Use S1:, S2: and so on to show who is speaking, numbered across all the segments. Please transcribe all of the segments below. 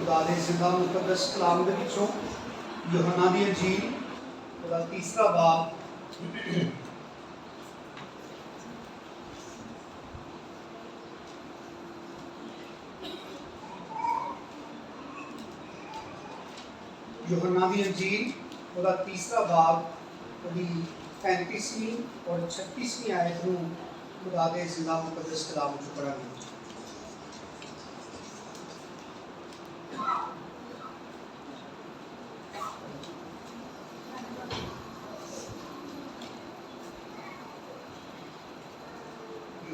S1: खुदा दे जिंदा मुकद्दस कलाम दे विचों यूहन्ना दी अंजील दा तीसरा बाब यूहन्ना दी अंजील दा तीसरा बाब 35वीं और 36वीं आयत नूं खुदा दे जिंदा मुकद्दस कलाम चों पढ़ांगे।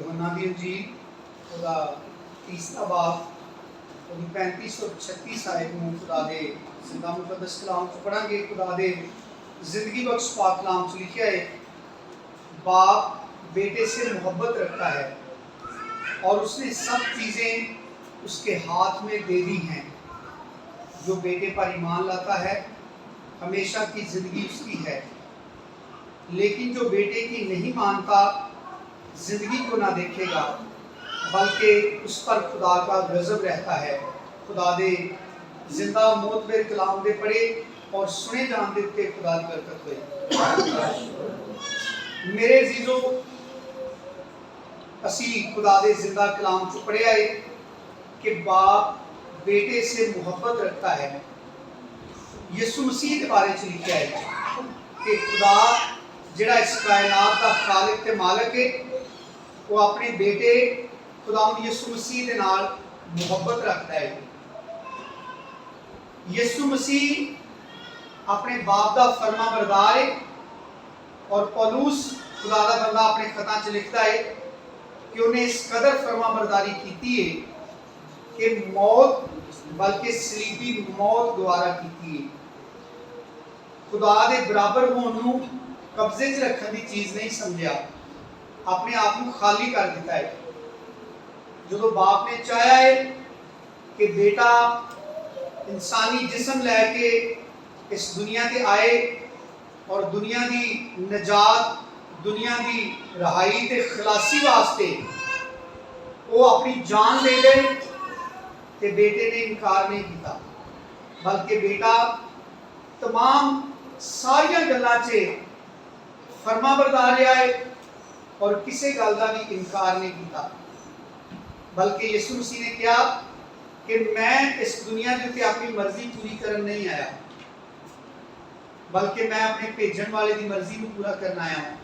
S1: यूहन्ना दी अंजील दा तीसरा बाब 35 और 36 आयत नूं खुदा दे जिंदा मुकद्दस कलाम चों पढ़ांगे। खुदा दे जिंदगी बख्श पाक कलाम च लिखा है, बाप बेटे से मोहब्बत रखता है और उसने सब चीज़ें उसके हाथ में दे दी हैं। जो बेटे पर ईमान लाता है हमेशा की ज़िंदगी उसकी है, लेकिन जो बेटे की नहीं मानता ज़िंदगी को ना देखेगा बल्कि उस पर खुदा का गज़ब रहता है। खुदा दे जिंदा मोतबर कलाम दे पढ़े और सुने जान दे उत्ते खुदा दी बरकत होए। मेरे अजीजों, असी खुदा दे जिंदा कलाम चों पढ़िया है कि बाप बेटे से मोहब्बत रखता है। यीशु मसीह के बारे में लिखा है कि खुदा जिहड़ा इस कायनात का खालिक ते मालिक है, वो अपने बेटे खुदा यीशु मसीह के नाल मोहब्बत रखता है। यीशु मसीह अपने बाप का फरमा बरदार है और पौलुस खुदा का बंदा अपने खतां च लिखता है कि उन्हें इस कदर फरमा बरदारी की है कि मौत बल्कि सलीबी मौत द्वारा की है। खुदा दे बराबर होने नूं कब्जे च रखने की चीज़ नहीं समझा, अपने आप को खाली कर दिता है। जो बाप ने चाहा है कि बेटा इंसानी जिस्म लैके इस दुनिया ते आए और दुनिया की नजात, दुनिया की रहाई ते खलासी वास्ते वो अपनी जान दे दे, ते बेटे ने इनकार नहीं किया, बल्कि बेटा तमाम सारिया गल्लां च फरमाबरदार रहा है और किसी गल का भी इनकार नहीं किया। बल्कि यीशु मसीह ने कहा कि मैं इस दुनिया के उत्ते अपनी मर्जी पूरी करने नहीं आया, बल्कि मैं अपने भेजन वाले की मर्जी को पूरा करना आया हूं।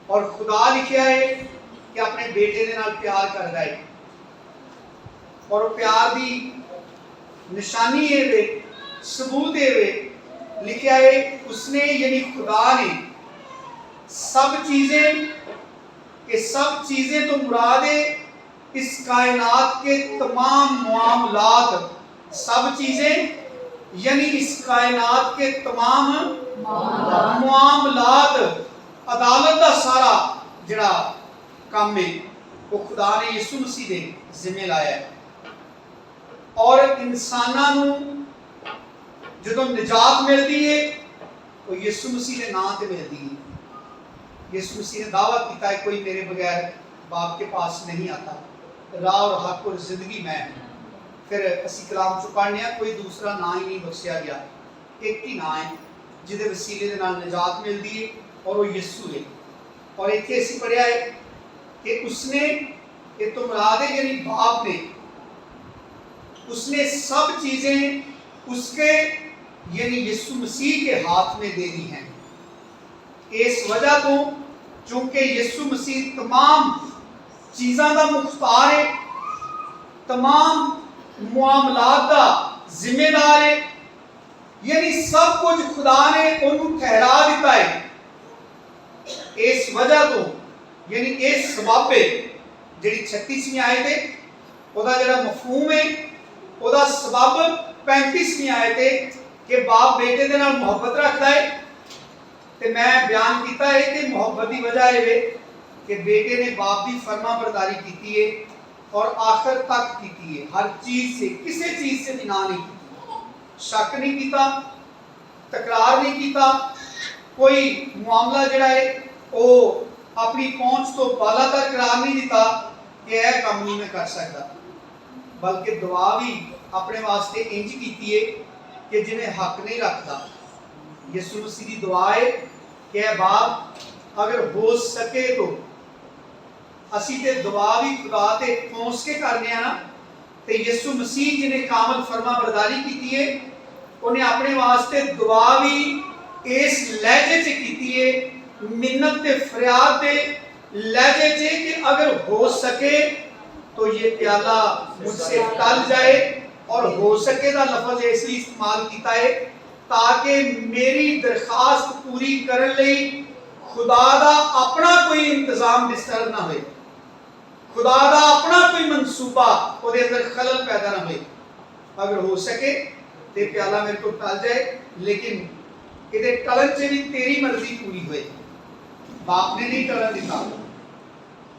S1: और खुदा लिखा है कि अपने बेटे के नाल प्यार करता है और प्यार की निशानी है वे सबूत है वे लिखा है उसने यानी खुदा ने सब चीजें तो मुराद है इस कायनात के तमाम मामलात, सब चीजें यानी इस कायनात के तमाम मामलात, अदालत का सारा जिहड़ा काम है वो खुदा ने यीशु मसीह दे जिम्मे लाया है। और इंसानां नूं जदों निजात मिलती है वो यीशु मसीह के नाम से मिलती है। यीशु मसीह ने दावा किया है, कोई मेरे बगैर बाप के पास नहीं आता, राह और हक और जिंदगी मैं। फिर असी कलाम चो पढ़ने कोई दूसरा ना ही नहीं बख्शिया गया, एक ही ना है जिहदे वसीले दे नाल निजात मिलती है और वो यीशु है। और इत्थे असी पढ़िया है कि उसने, ये तो मुराद है यानी बाप ने, उसने सब चीजें उसके यानी यीशु मसीह के हाथ में दे दी हैं। इस वजह तो चूंकि यीशु मसीह तमाम चीज़ों का मुख्तार है, तमाम मामलात का जिम्मेदार है, यानी सब कुछ खुदा ने उन्हें ठहरा दिता है। इस वजह तो यानी इस सबब है जी 36वीं आयत है वह जरा मफहूम है, वह सबब 35वीं आयत है कि बाप बेटे के नाल मोहब्बत रखता है। तो मैं बयान किया है कि मोहब्बत की वजह है कि बेटे ने बाप की फरमा बरदारी की है और आखिर तक की है। हर चीज़ से, किसी चीज़ से भी ना नहीं की, शक नहीं किया, तकरार नहीं किया, कोई मामला जिहड़ा है वो अपनी पहुंच तो बाला तक करार नहीं दिता कि यह काम नहीं मैं कर सकता। बल्कि दुआ भी अपने वास्ते इंज कीती है कि जिन्हें हक नहीं रखता। यीशु मसीह की दुआ है कि ऐ बाप अगर हो सके तो असी ते दुआ भी खुदा ते पहुंच के करने ना, ते यीशु मसीह जिन्हें कामल फरमा बरदारी की है उन्हें अपने वास्ते दुआ भी इस लहजे च की है, मिन्नत ते फरियाद दे लहजे च कि अगर हो सके तो ये प्याला मुझसे टल जाए। और हो सके का लफ्ज इसलिए इस्तेमाल किया है ताकि मेरी दरखास्त पूरी करने लई खुदा दा अपना कोई इंतजाम डिस्टर्ब ना होए, खुदा दा अपना कोई मंसूबा उसके अंदर खलल पैदा ना होए। अगर हो सके तो प्याला मेरे को टल जाए, लेकिन इहदे टलन च भी तेरी मर्जी पूरी होए। बाप ने नहीं टलन दिता,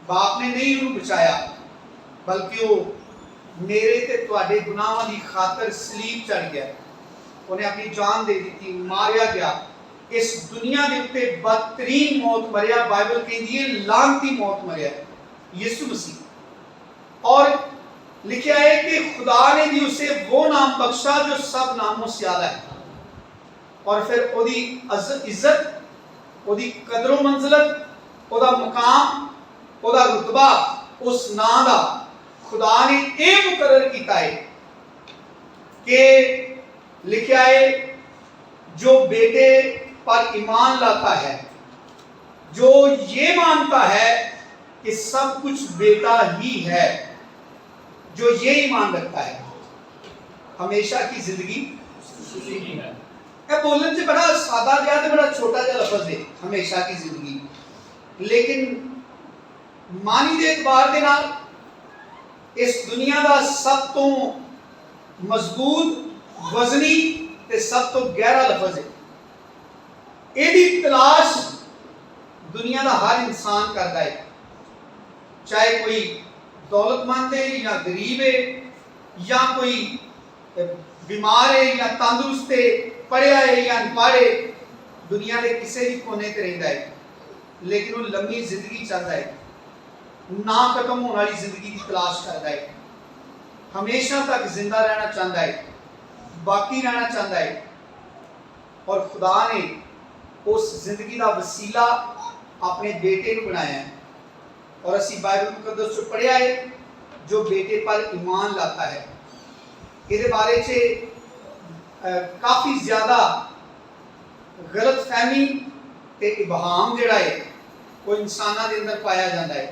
S1: बाप ने नहीं उन्हें बचाया, बल्कि वो मेरे ते तुहाडे गुनाहां दी खातर सलीब चढ़ गया, उन्हें अपनी जान दे दी, मारिया गया। इस दुनिया के उत्ते बदतरीन मौत मरिया, बाइबल कहती है लानती मौत मरिया यीशु मसीह। और लिखा है कि खुदा ने भी उसे वो नाम बख्शा जो सब नामों से आला है। और फिर ओदी इज्जत, ओदी कदरों मंजिलत, ओदा मुकाम, ओदा रुतबा, उस नाम दा खुदा ने यह मुकर्रर किया है कि लिखा है जो बेटे पर ईमान लाता है, जो ये मानता है कि सब कुछ बेटा ही है, जो ये ईमान रखता है, हमेशा की जिंदगी है। बोलने से बड़ा सादा जहा बड़ा छोटा जहा लफ्ज है हमेशा की जिंदगी, लेकिन मानी दे एतबार दे नाल इस दुनिया का सब तो मजबूत, वजनी ते सब तो गहरा लफ्ज है। ਇਹਦੀ तलाश दुनिया का हर इंसान करता है, चाहे कोई दौलतमंद है या गरीब है, या कोई बीमार है या तंदुरुस्त है, पढ़िया है या अनपढ़ है, दुनिया के किसी भी कोने ते रहिंदा है, लेकिन वो लंबी जिंदगी चाहता है, ना खत्म होने वाली जिंदगी की तलाश करता है, हमेशा तक जिंदा रहना चाहता है, बाकी रहना चाहता है। और खुदा ने उस जिंदगी का वसीला अपने बेटे को बनाया है। और असी बाइबल मुकद्दस से पढ़िया है जो बेटे पर ईमान लाता है। इसके बारे से काफ़ी ज़्यादा गलत फहमी ते इबहाम जिहड़ा है वो इंसानों के अंदर पाया जाता है।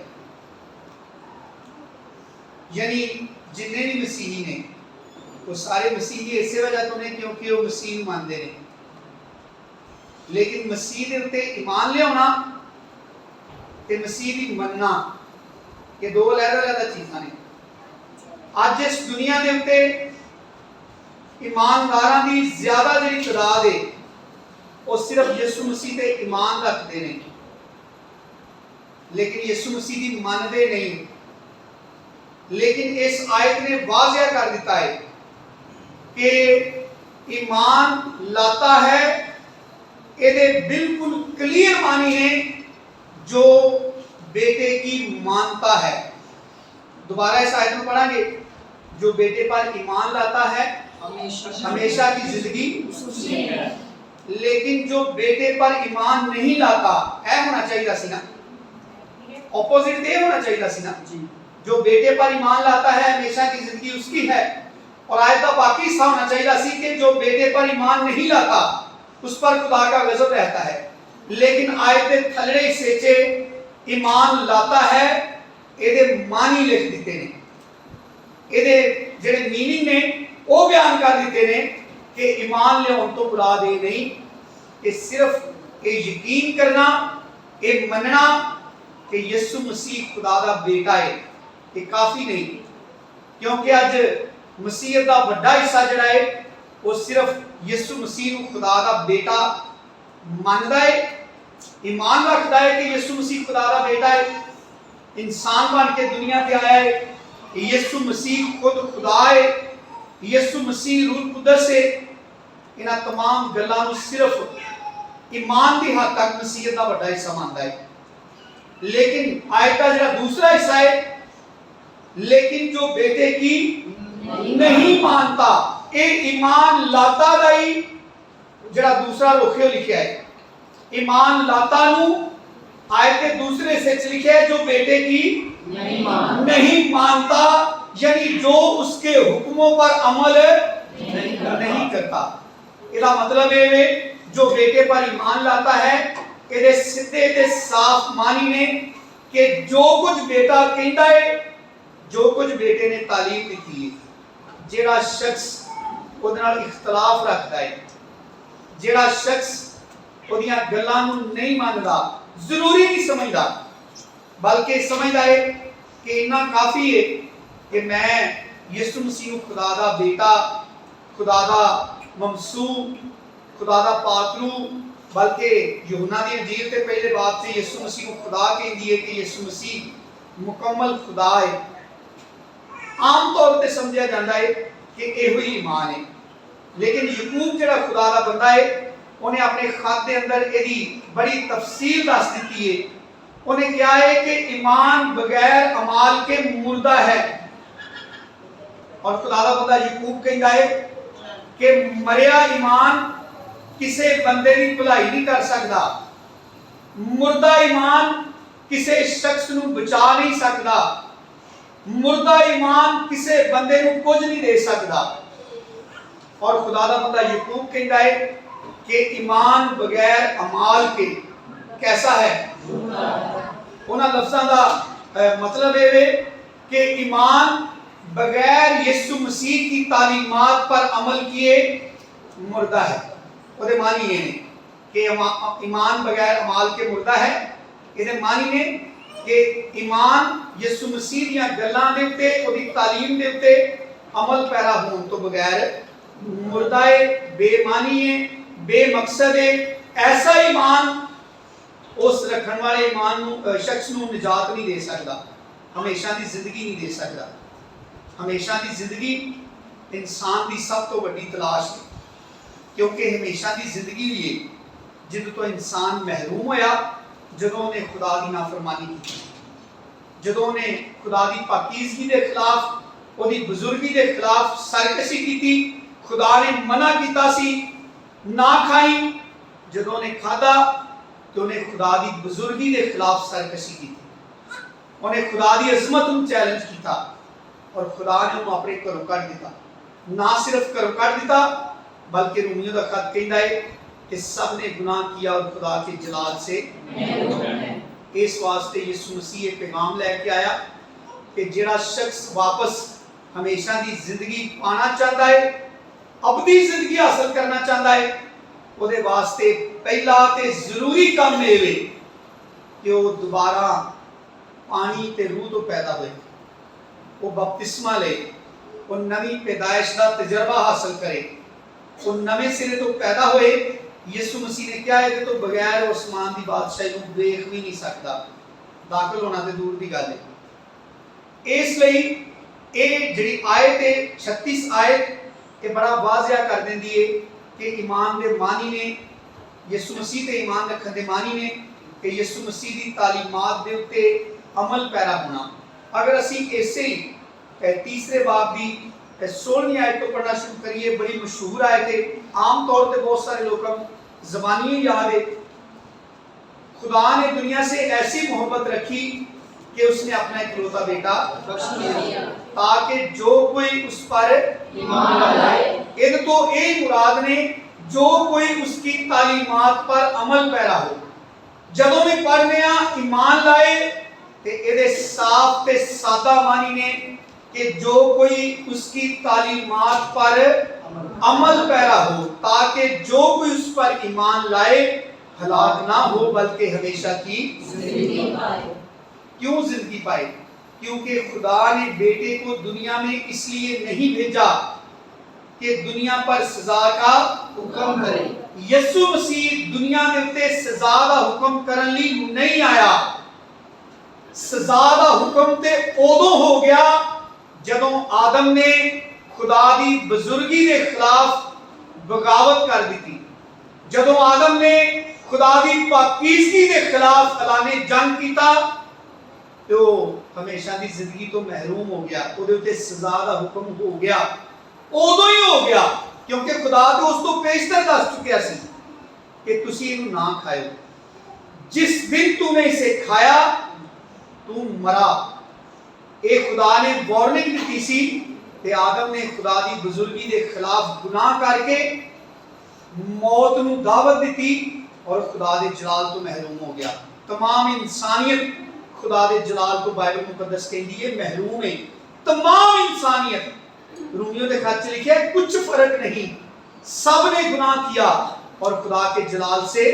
S1: यानी जिन्हें भी मसीही ने वो सारे मसीही इस वजह तो ने क्योंकि वो मसीह मानते हैं, लेकिन मसीह के उत्ते ईमान लियाना ते मसीह की मनना ये दो अलग-अलग चीज़ां ने। अज इस दुनिया के उत्ते ईमानदारां दी ज़्यादा जिहड़ी तादाद है वो सिर्फ यीशु मसीह ते ईमान रखते हैं, लेकिन यीशु मसीह की मानते नहीं। लेकिन इस आयत ने वाज़ेह कर दिता है कि ईमान लाता है, ये बिल्कुल क्लियर मानी है जो बेटे की मानता है। दोबारा इस आयत में पढ़ांगे, जो बेटे पर ईमान लाता है हमेशा की जिंदगी, लेकिन जो बेटे पर ईमान नहीं लाता, ऐ होना चाहिए सी ना, ऑपोजिट ये होना चाहिए सी ना, जो बेटे पर ईमान लाता है हमेशा की जिंदगी उसकी है। और आयत का बाकी हिस्सा होना चाहिए सी कि जो बेटे पर ईमान नहीं लाता उस पर खुदा का गजब रहता है। लेकिन आयत के थल्ले हिस्से च ईमान लाता है ये मानी लिख दिते ने, ये जेडे मीनिंग ने वो बयान कर दिते ने कि ईमान लियाउण तो मुराद ये नहीं कि सिर्फ ये यकीन करना, ये मनना कि यीशु मसीह खुदा दा बेटा है, ये काफ़ी नहीं। क्योंकि अज मसीह का बड़ा हिस्सा जिहड़ा है वो सिर्फ यीशु मसीह को खुदा का बेटा मानता है, ईमान रखता है कि यीशु मसीह खुदा का बेटा है, इंसान बन के दुनिया पे आया है, यीशु मसीह खुद खुदा है, यीशु मसीह रूह कुदस है। इन तमाम गल्लां नूं सिर्फ ईमान की हद तक मसीह का बड़ा हिस्सा मानता है। लेकिन आयत का जो दूसरा हिस्सा है, लेकिन जो बेटे की नहीं मानता। ये ईमान लाता दा ही जरा दूसरा रुख लिखा है, ईमान लाता नू आयत के दूसरे से लिखा है जो बेटे की नहीं मानता, यानी जो उसके हुक्मों पर अमल नहीं करता। इसका मतलब है जो बेटे पर ईमान लाता है, ये सीधे ते साफ मानी ने कि जो कुछ बेटा कहता है, जो कुछ बेटे ने तालीम दी है, जेड़ा शख्स उहदे नाल इख्तलाफ रखता है, जेड़ा शख्स उहदियां गल्लां नूं नहीं मानदा, जरूरी नहीं समझदा, बल्कि समझदा है कि इन्ना काफी है कि मैं यीशु मसीह खुदा दा बेटा, खुदा दा ममसूह, खुदा दा पातरू, बल्कि यूहन्ना दी इंजील ते पहले बात से यीशु मसीह को खुदा कहती है कि यीशु मसीह मुकम्मल खुदा है। आम तौर पे समझा जाता है कि यह ही ईमान है, लेकिन यकूब जड़ा खुदा दा बंदा है, उन्हें अपने खत के अंदर यदि बड़ी तफसील दस दी है। उन्हें क्या है कि ईमान बगैर अमाल के मुर्दा है, और खुदा दा बंदा यकूब कहता है कि मरिया ईमान किसी बंदे की भलाई नहीं कर सकता, मुर्दा ईमान किसी शख्स नूं बचा नहीं सकता, मुर्दा ईमान किसी बंदे नूं कुछ नहीं दे सकता। और खुदा दा बंदा यकूब कहता है कि ईमान बगैर अमाल के कैसा है, उन्हां लफ्ज़ां दा मतलब है कि ईमान बगैर यीशु मसीह की तालीमात पर अमल किए मुर्दा है। ਉਹਦੇ मानी ये ने कि ईमान बगैर अमाल के मुर्दा है। ਇਹਦੇ मानी ने कि ईमान यीशु मसीह ਦੀਆਂ ਗੱਲਾਂ ਦੇ ਉੱਤੇ, ਉਹਦੀ ਤਾਲੀਮ ਦੇ ਉੱਤੇ अमल पैरा होने तो बगैर मुर्दा है, बेमानी है, बेमकसद है। ऐसा ईमान उस रखने वाले ईमान शख्स नूं निजात नहीं दे सकता, हमेशा की जिंदगी नहीं दे सकता। हमेशा की जिंदगी इंसान की सब तो बड़ी तलाश है, क्योंकि हमेशा की जिंदगी हुई है जिद तो इंसान महरूम होया जदों ने खुदा की नाफरमानी की, जदों ने खुदा की पाकीज़गी के खिलाफ, ਉਹਦੀ बुजुर्गी के खिलाफ सरकशी की। खुदा ने मना किया सी ना खाई, जदों ने खादा तो उन्हें खुदा की बुजुर्गी के खिलाफ सरकशी की, उन्हें खुदा की अजमत को चैलेंज किया, और खुदा ने उन्हें अपने घरों कढ़ दिता। ना सिर्फ घरों कढ़ दिता, बल्कि रोमियो का खत कहता है कि सब ने गुनाह किया और खुदा के जलाल से इस वास्ते यीशु मसीह एक पैगाम लेके आया कि जेड़ा शख्स वापस हमेशा की जिंदगी पाना चाहता है, अबदी जिंदगी हासिल करना चाहता है, ਉਹਦੇ वास्ते पहला ते जरूरी काम है कि वो दोबारा पानी ते रूह तो पैदा होए, वो बपतिस्मा ले, वो नवी पैदाइश का तजर्बा हासिल करे, वो नवे सिरे तो पैदा होए। यीशु मसीह ने क्या है कि तो बगैर उस्मान की बादशाही को देख भी नहीं सकता, दाखिल होना तो दूर की गल है। इसलिए ये जिहड़ी आयत है 36 आयत ये बड़ा वाज़िया कर देंदी है कि ईमान दे मानी ने, यीशु मसीह ते ईमान रखने दे मानी ने कि यीशु मसीह की तालीमात दे उत्ते अमल पैरा होना। अगर असी ऐसे ही तीसरे बाब की 16वीं आयत तो पढ़ना शुरू करिए, बड़ी मशहूर आयत है, आम तौर पे बहुत सारे लोगों को ज़बानी याद है। खुदा ने दुनिया से ऐसी मोहब्बत रखी कि उसने अपना इकलौता बेटा बख्श दिया ताकि जो कोई उस पर ईमान लाए। इन तो एक मुराद ने जो कोई उसकी तालीमात पर अमल पैरा हो। जदों भी पढ़ने ईमान लाए ते इहदे साफ ते सादा मानी ने कि जो कोई उसकी तालीमात पर अमल पैरा हो, ताकि जो कोई उस पर ईमान लाए हलाक ना हो बल्कि हमेशा की जिंदगी पाए। क्यों जिंदगी पाए? क्योंकि खुदा ने बेटे को दुनिया में इसलिए नहीं भेजा कि दुनिया पर सजा का हुक्म करे। यीशु मसीह दुनिया के उत्ते सजा का हुक्म करने लिए नहीं आया। सजा का हुक्म ते उदों हो गया जदों आदम ने खुदा की बुजुर्गी के खिलाफ बगावत कर दी, जदों आदम ने खुदा की पाकीज़गी के खिलाफ ऐलाने जंग किया। तो हमेशा की जिंदगी तो महरूम हो गया, ਉਹਦੇ ਉੱਤੇ सजा का हुक्म हो गया, उदों ही हो गया क्योंकि खुदा तो उस तो पेशतर दस चुकिया सी कि तुसी इहनूं ना खाओ, जिस दिन तूने इसे खाया तू मरा। ये खुदा ने वार्निंग दी सी ते आदम ने खुदा की बुजुर्गी के खिलाफ गुनाह करके मौत नूं दावत दी और खुदा के जलाल तो महरूम हो गया। तमाम इंसानियत खुदा के जलाल तो बाइबल मुकद्दस कहती है महरूम है, तमाम इंसानियत। रोमियो के खत में लिखा है कुछ फर्क नहीं, सब ने गुनाह किया और खुदा के जलाल से।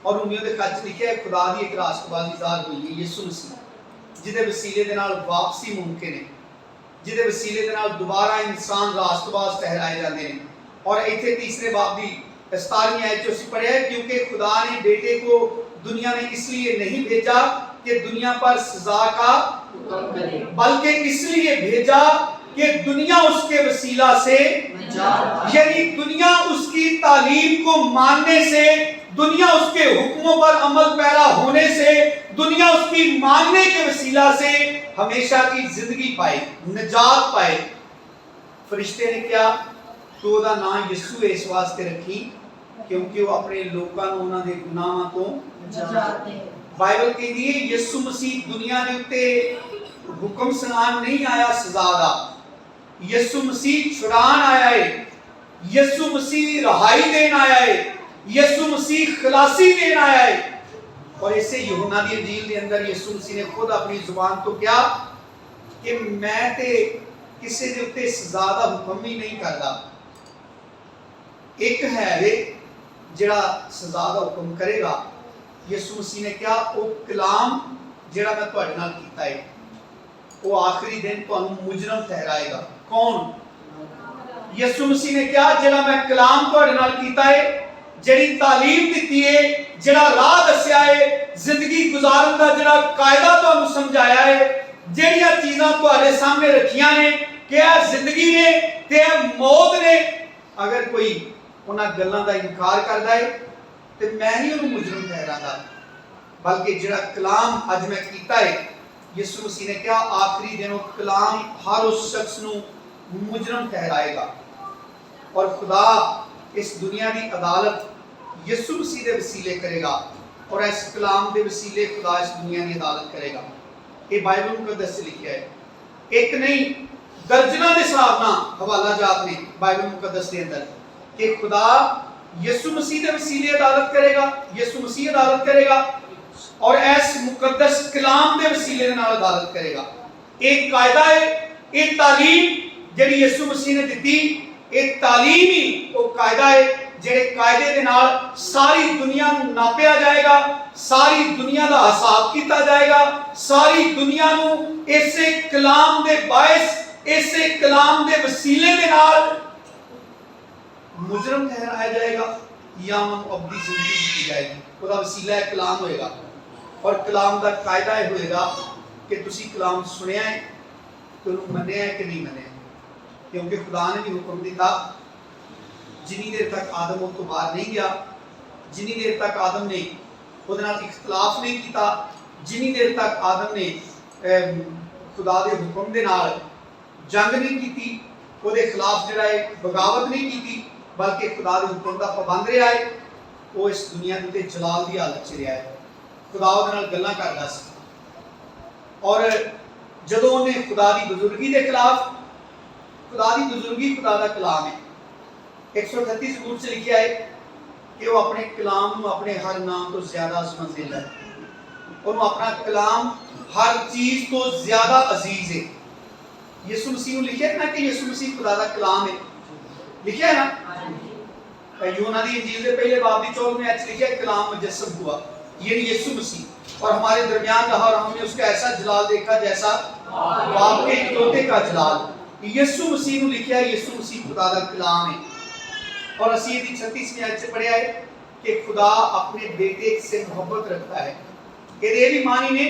S1: और रोमियो के खत में लिखा है खुदा की एक रास्तबाजी ज़ाहिर हुई है, यीशु मसीह, जिहदे वसीले दे नाल वापसी मुमकिन है, जिहदे वसीले दे नाल दोबारा इंसान रास्तबाज ठहराए जाते हैं। और इत्थे तीसरे बाब की 17वीं आयत जो ਅਸੀਂ पढ़िया है, क्योंकि खुदा ने बेटे को दुनिया में इसलिए नहीं भेजा कि दुनिया पर सजा का हुक्म करे, बल्कि इसलिए भेजा कि दुनिया उसके वसीला से, यानी दुनिया उसकी तालीम को मानने से, दुनिया उसके हुक्मों पर अमल पैरा होने से, दुनिया उसकी मानने के वसीला से हमेशा की जिंदगी पाए, निजात पाए। फरिश्ते ने क्या तो ਉਹਦਾ नाम यीशु इस वास्ते रखी क्योंकि वो अपने लोगों को उन्होंने गुनाहों तो निजात दे। बाइबल कहती है यीशु मसीह दुनिया के उत्ते हुक्म सुनान नहीं आया सजा दा, यीशु मसीह छुड़ान आया है, यीशु मसीह रहाई देन आया है, यीशु मसीह खलासी देन आया है। और इसे यूहन्ना दी इंजील के अंदर यीशु मसीह ने खुद अपनी जुबान तो क्या कि मैं ते किसी के उत्ते सजा दा हुक्म ही नहीं करता, एक है वे जिहड़ा सजा दा हुक्म करेगा। यीशु मसीह ने क्या वो कलाम जिहड़ा मैं तुहाडे नाल कीता है वो आखिरी दिन तुहानू मुजरम ठहराएगा। कौन? यीशु मसीह ने क्या जिहड़ा मैं कलाम तुहाडे नाल कीता है, जिहड़ी तालीम दी है, जिहड़ा राह दस्या है, जिंदगी गुजारन दा जिहड़ा कायदा तुहानू समझाया है, जिहड़ियां चीज़ां तुहाडे सामने रखियां ने कि यह जिंदगी ने ते मौत ने, अगर कोई उन्हां गल्लां दा इनकार करदा है ते मैं नहीं उन्हें मुजरम ठहरांदा, बल्कि जिहड़ा कलाम अज मैं कीता है यीशु मसीह ने क्या आखिरी दिन वो कलाम हर उस शख्स नू मुजरम ठहराएगा। और खुदा इस दुनिया की अदालत यीशु मसीह के वसीले करेगा और इस कलाम के वसीले खुदा इस दुनिया की अदालत करेगा। ये बाइबल मुकद्दस से लिखा है, एक नहीं दर्जनों के हिसाब ना हवाला जात ने बाइबल मुकद्दस के अंदर कि खुदा यीशु मसीह के वसीले अदालत करेगा, यीशु मसीह अदालत करेगा और इस मुकद्दस कलाम के वसीले के नाल अदालत करेगा। एक कायदा है, एक तालीम जिहड़ी यीशु मसीह ने दी, एक तालीम ही वो कायदा है जिहड़े कायदे के नाल सारी दुनिया नूं नापिया जाएगा, सारी दुनिया का हिसाब किया जाएगा, सारी दुनिया नूं इसे कलाम के बायस, इसे कलाम के वसीले के नाल मुजरम ठहराया जाएगा या अबदी जिंदगी दी जाएगी। उसका वसीला है कलाम होएगा और कलाम का कायदा यह होएगा कि तुसी कलाम सुनिया है तो मनिया है कि नहीं मनिया, क्योंकि खुदा ने भी हुक्म दिता जिन्नी देर तक आदम उस तो बाहर नहीं गया, जिन्नी देर तक आदम ने उहदे नाल इख्तलाफ नहीं किया, जिन्नी देर तक आदम ने खुदा के हुक्म के नाल जंग नहीं की, उहदे खिलाफ जिहड़ा है बगावत नहीं की, बल्कि खुदा के हुक्म का पाबंद रहा है, वो इस दुनिया के जलाल की हालत च रहा है। खुदा उहदे नाल गल्लां करदा सी और जदों उन्हें खुदा की बुजुर्गी के खिलाफ, खुदा की बुजुर्गी खुदा का कलाम है, 138 सबूत से लिखा है कि वो अपने कलाम को अपने हर नाम तो ज्यादा समझदा है, उन्होंने अपना कलाम हर चीज तो ज्यादा अजीज है। यीशु मसीह लिखा है ना कि यीशु मसीह खुदा का कलाम है, लिखा है ना यूहन्ना दी इंजील के पहले बाब की 14वें आयत लिखा है कलाम मुजस्सम हुआ, यानी यीशु मसीह, और हमारे दरमियान रहा और हमने उसका ऐसा जलाल देखा जैसा बाप के इकलौते का जलाल। यीशु मसीह ने लिखा है, यीशु मसीह खुदा का कलाम है। और असी ये 36वीं आयत से पढ़िया है कि खुदा अपने बेटे से मोहब्बत रखता है। ये भी मानी ने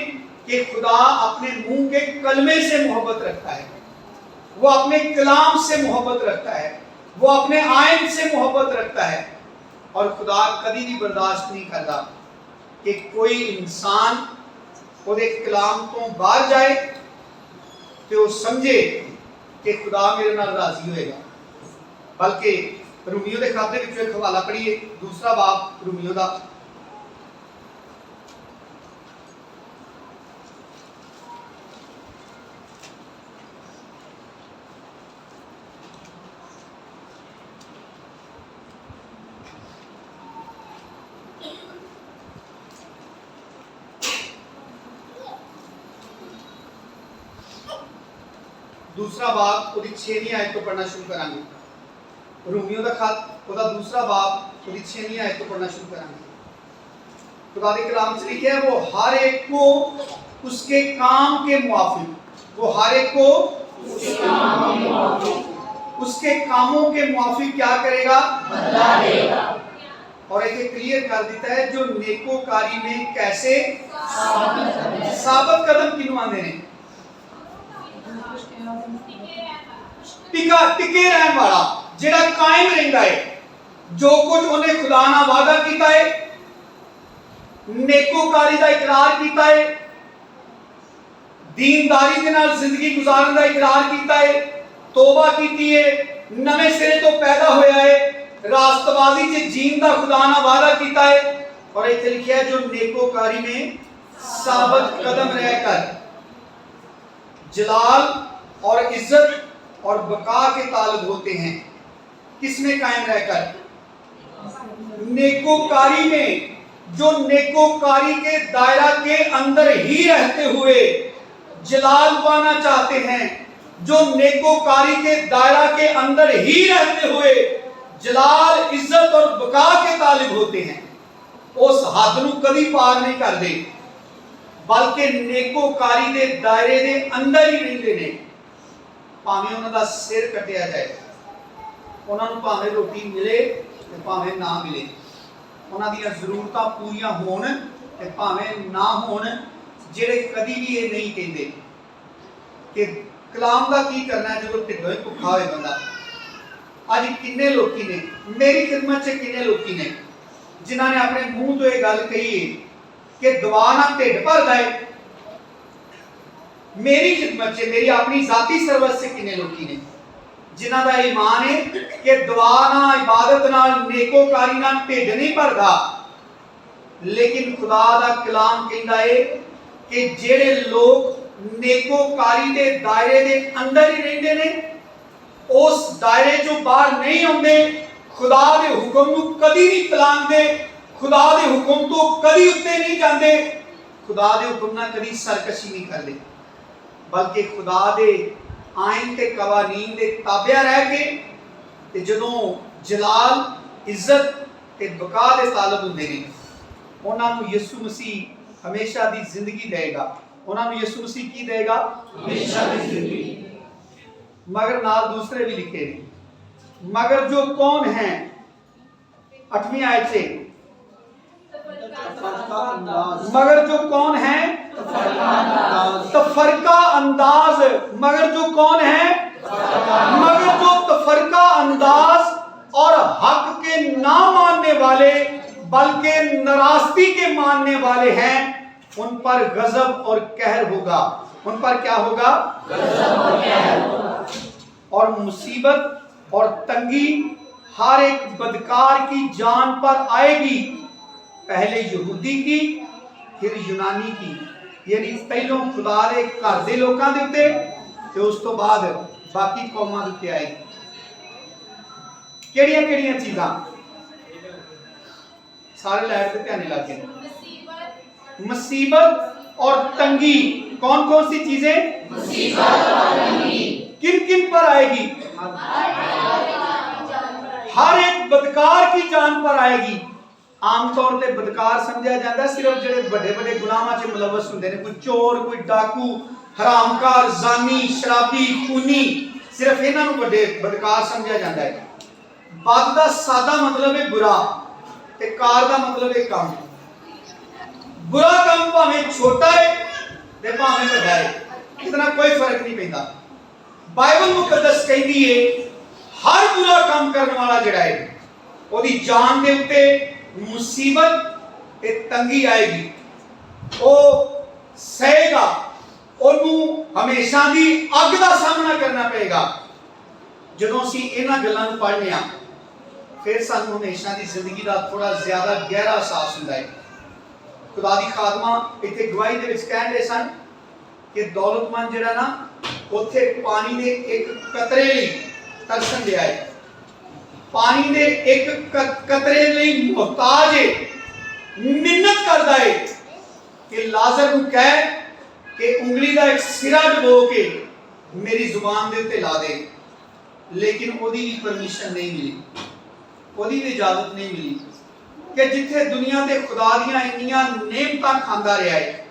S1: कि खुदा अपने मुंह के कलमे से मोहब्बत रखता है, वो अपने कलाम से मोहब्बत रखता है, वो अपने आयन से मोहब्बत रखता है। और खुदा कभी भी बर्दाश्त नहीं करता कि कोई इंसान ਉਹਦੇ ਕਲਾਮ ਤੋਂ ਬਾਹਰ ਜਾਏ ਤੇ ਉਹ ਸਮਝੇ ਕਿ ਖੁਦਾ ਮੇਰੇ ਨਾਲ ਰਾਜ਼ੀ ਹੋਏਗਾ। ਬਲਕਿ ਰੋਮੀਓ ਦੇ ਖਾਤੇ ਵਿੱਚ ਇੱਕ ਹਵਾਲਾ ਪੜ੍ਹੀਏ, ਦੂਸਰਾ ਬਾਬ ਰੋਮੀਓ ਦਾ। दूसरा बाब ਉਹਦੀ 6ਵੀਂ ਆਇਤ ਤੋਂ ਪੜ੍ਹਨਾ ਸ਼ੁਰੂ ਕਰਾਂਗੇ। ਰੋਮੀਓ ਦਾ ਖਤ ਉਹਦਾ ਦੂਸਰਾ बाब ਉਹਦੀ 6ਵੀਂ आयत ਤੋਂ पढ़ना शुरू करेंगे। खुदा के कलाम से लिखा है, वो हर एक को उसके काम के मुआफिक, वो हर एक को उसके कामों के मुआफिक क्या करेगा? बदला देगा। और एक क्लियर कर देता है, जो नेकोकारी में कैसे साबित कदम किन्हों आंदे ने? टिके रहने वाला, जेड़ा कायम रहिंदा है। जो कुछ उन्हें खुदा नाल वादा कीता है, नेकोकारी दा इकरार कीता है, दीनदारी दे नाल जिंदगी गुजारन दा इकरार कीता है, तौबा कीती है, नवे सिरे तो पैदा होया है, रास्तबाजी च जीन दा खुदा नाल वादा कीता है। और इत्थे लिखिया है, जो नेकोकारी में साबित कदम रहकर जलाल और इज्जत और बका के तालब होते हैं। किसमें कायम रहकर? नेकोकारी में, जो नेकोकारी के दायरा के अंदर ही रहते हुए जलाल पाना चाहते हैं, जो नेकोकारी के दायरा के अंदर ही रहते हुए जलाल, इज्जत और बका के तालिब होते हैं, उस हद नूं कदी पार नहीं करते, बल्कि नेकोकारी के दायरे के अंदर ही रहिंदे ने। भावें उन्हां दा सिर कटिया जाए, उन्हां नूं भावें रोटी मिले ते भावें ना मिले, उन्हां दीयां जरूरतां पूरीआं होण ते भावें ना होण, ਜਿਹੜੇ कदी भी ये नहीं कहते कि कलाम का की करना है जो ढिडों ही भुखा होए बंदा। अज किन्ने लोकी ने मेरी खिदमत च, किन्ने लोकी ने जिन्होंने अपने मुंह तो ये गल कही है कि दुआ नाल ढिड भरदा है। मेरी खिदमत च, मेरी अपनी जाती सर्विस से किन्ने लोकी ने जिन्हां दा ईमान है कि दुआ नाल, इबादत नाल, नेकोकारी नाल ढिड नहीं भरदा। लेकिन खुदा दा कलाम कहंदा है कि जेड़े लोग नेकोकारी के दायरे के अंदर ही रहंदे ने, उस दायरे चों बाहर नहीं आउंदे, खुदा दे हुक्म नूं कदी नहीं तलांदे, खुदा दे हुक्म तो कदी उत्ते नहीं जांदे, खुदा दे हुक्म नाल कदी सरकशी नहीं करदे, बल्कि खुदा दे आइन ते कवानीन दे ताबिया रह के ते जदों जलाल, इज्जत ते बका दे तालब हुंदे ने, उन्हां नूं यीशु मसीह हमेशा दी जिंदगी देगा। उन्होंने यीशु मसीह की देगा? हमेशा दी जिंदगी। मगर नाल दूसरे भी लिखे ने, मगर जो कौन है, 8वीं आयत से, मगर जो कौन है तफरका अंदाज, मगर जो कौन है, मगर जो तफरका अंदाज और हक के ना मानने वाले बल्कि नाराजगी के मानने वाले हैं, उन पर गजब और कहर होगा। उन पर क्या होगा? गजब और कहर होगा। और मुसीबत और तंगी हर एक बदकार की जान पर आएगी, पहले यहूदी की, फिर यूनानी की। यानी पहलों खुदा दे घर दे लोकां दे उत्ते ते उस तो बाद बाकी कौमां दे उत्ते आएगी। किहड़ियां-किहड़ियां चीज़ां? सारे लाइट पे ध्यान लग गए। मुसीबत और तंगी, कौन कौन सी चीजें? मुसीबत और तंगी किन किन पर आएगी? हर एक बदकार की जान पर आएगी। आमतौर पे बदकार समझा जाता है सिर्फ जेडे बड़े बड़े गुनाहां च मुलवस हुंदे ने, कोई चोर, कोई डाकू, हरामकार, जानी, शराबी, खूनी, सिर्फ इन्हां नूं बड़े बदकार समझा जाता है। बद दा सादा मतलब है बुरा, ते कार दा मतलब है काम। बुरा काम भावें छोटा है ते भावें बड़ा है, इतना कोई फर्क नहीं पैंदा। बाइबल मुकद्दस कहती है हर बुरा काम करने वाला जिहड़ा है ओदी जान दे उत्ते मुसीबत ते तंगी आएगी। ओ ਸਹੇਗਾ, ਉਹਨੂੰ ਹਮੇਸ਼ਾ ਦੀ ਅੱਗ ਦਾ ਸਾਹਮਣਾ ਕਰਨਾ ਪਏਗਾ। ਜਦੋਂ ਅਸੀਂ ਇਹਨਾਂ ਗੱਲਾਂ ਨੂੰ ਪੜ੍ਹਦੇ ਹਾਂ ਫਿਰ ਸਾਨੂੰ ਹਮੇਸ਼ਾ ਦੀ ਜ਼ਿੰਦਗੀ ਦਾ ਥੋੜਾ ਜ਼ਿਆਦਾ ਗਹਿਰਾ ਅਹਿਸਾਸ ਹੁੰਦਾ ਹੈ। ਖੁਦਾ ਦੀ ਖਾਦਮਾ ਇੱਥੇ ਗਵਾਹੀ ਦੇ ਵਿੱਚ ਕਹਿੰਦੇ ਸਨ ਕਿ ਦੌਲਤਮੰਦ ਜਿਹੜਾ ਨਾ ਉੱਥੇ ਪਾਣੀ ਦੇ ਇੱਕ ਕਤਰੇ ਲਈ ਤਰਸਣ ਡਿਆ ਹੈ, ਪਾਣੀ ਦੇ ਇੱਕ ਕਤਰੇ ਲਈ ਮੁਹਤਾਜ ਹੈ, ਮਿੰਨਤ ਕਰਦਾ ਹੈ ਕਿ ਲਾਜ਼ਰ ਨੂੰ ਕਹਿ ਕਿ ਉਂਗਲੀ ਦਾ ਇੱਕ ਸਿਰਾ ਡਬੋ ਕੇ ਮੇਰੀ ਜ਼ੁਬਾਨ ਦੇ ਉੱਤੇ ਲਾ ਦੇ। ਲੇਕਿਨ ਉਹਦੀ ਵੀ ਪਰਮਿਸ਼ਨ ਨਹੀਂ ਮਿਲੀ, ਉਹਦੀ ਵੀ ਇਜਾਜ਼ਤ ਨਹੀਂ ਮਿਲੀ ਕਿ ਜਿੱਥੇ ਦੁਨੀਆ ਤੇ ਖੁਦਾ ਦੀਆਂ ਇੰਨੀਆਂ ਨੇਮਤਾਂ ਖਾਂਦਾ ਰਿਹਾ ਹੈ।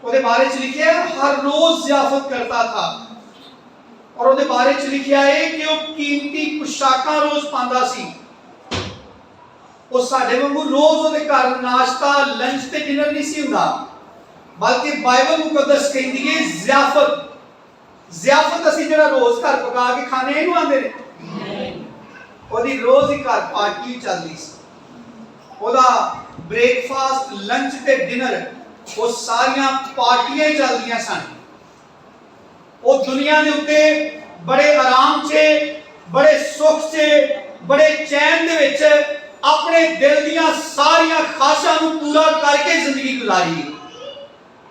S1: ਉਹਦੇ ਬਾਰੇ ਚ ਲਿਖਿਆ ਹੈ ਹਰ ਰੋਜ਼ ਜ਼ਿਆਫਤ ਕਰਤਾ ਥਾ, ਔਰ ਉਹਦੇ ਬਾਰੇ ਚ ਲਿਖਿਆ ਹੈ ਕਿ ਉਹ ਕੀਮਤੀ ਪੁਸ਼ਾਕਾਂ ਰੋਜ਼ ਪਾਉਂਦਾ ਸੀ। ਉਹ ਸਾਡੇ ਵਾਂਗੂ ਰੋਜ਼ ਉਹਦੇ ਘਰ ਨਾਸ਼ਤਾ, ਲੰਚ ਤੇ ਡਿਨਰ ਨਹੀਂ ਸੀ ਹੁੰਦਾ, ਬਲਕਿ ਬਾਈਬਲ ਮੁਕੱਦਸ ਕਹਿੰਦੀ ਹੈ ਜ਼ਿਆਫਤ। ਜ਼ਿਆਫਤ ਅਸੀਂ ਜਿਹੜਾ ਰੋਜ਼ ਘਰ ਪਕਾ ਕੇ ਖਾਣੇ ਇਹਨੂੰ ਆਂਦੇ ਨੇ, ਉਹਦੀ ਰੋਜ਼ ਹੀ ਘਰ ਪਾਰਟੀ ਚੱਲਦੀ ਸੀ। ਉਹਦਾ ਬ੍ਰੇਕਫਾਸਟ, ਲੰਚ ਤੇ ਡਿਨਰ ਉਹ ਸਾਰੀਆਂ ਪਾਰਟੀਆਂ ਚੱਲਦੀਆਂ ਸਨ। ਉਹ ਦੁਨੀਆ ਦੇ ਉੱਤੇ ਬੜੇ ਆਰਾਮ 'ਚ, ਬੜੇ ਸੁੱਖ 'ਚ, ਬੜੇ ਚੈਨ ਦੇ ਵਿੱਚ ਆਪਣੇ ਦਿਲ ਦੀਆਂ ਸਾਰੀਆਂ ਖਾਸ਼ਾਂ ਨੂੰ ਪੂਰਾ ਕਰਕੇ ਜ਼ਿੰਦਗੀ ਗੁਜ਼ਾਰੀ।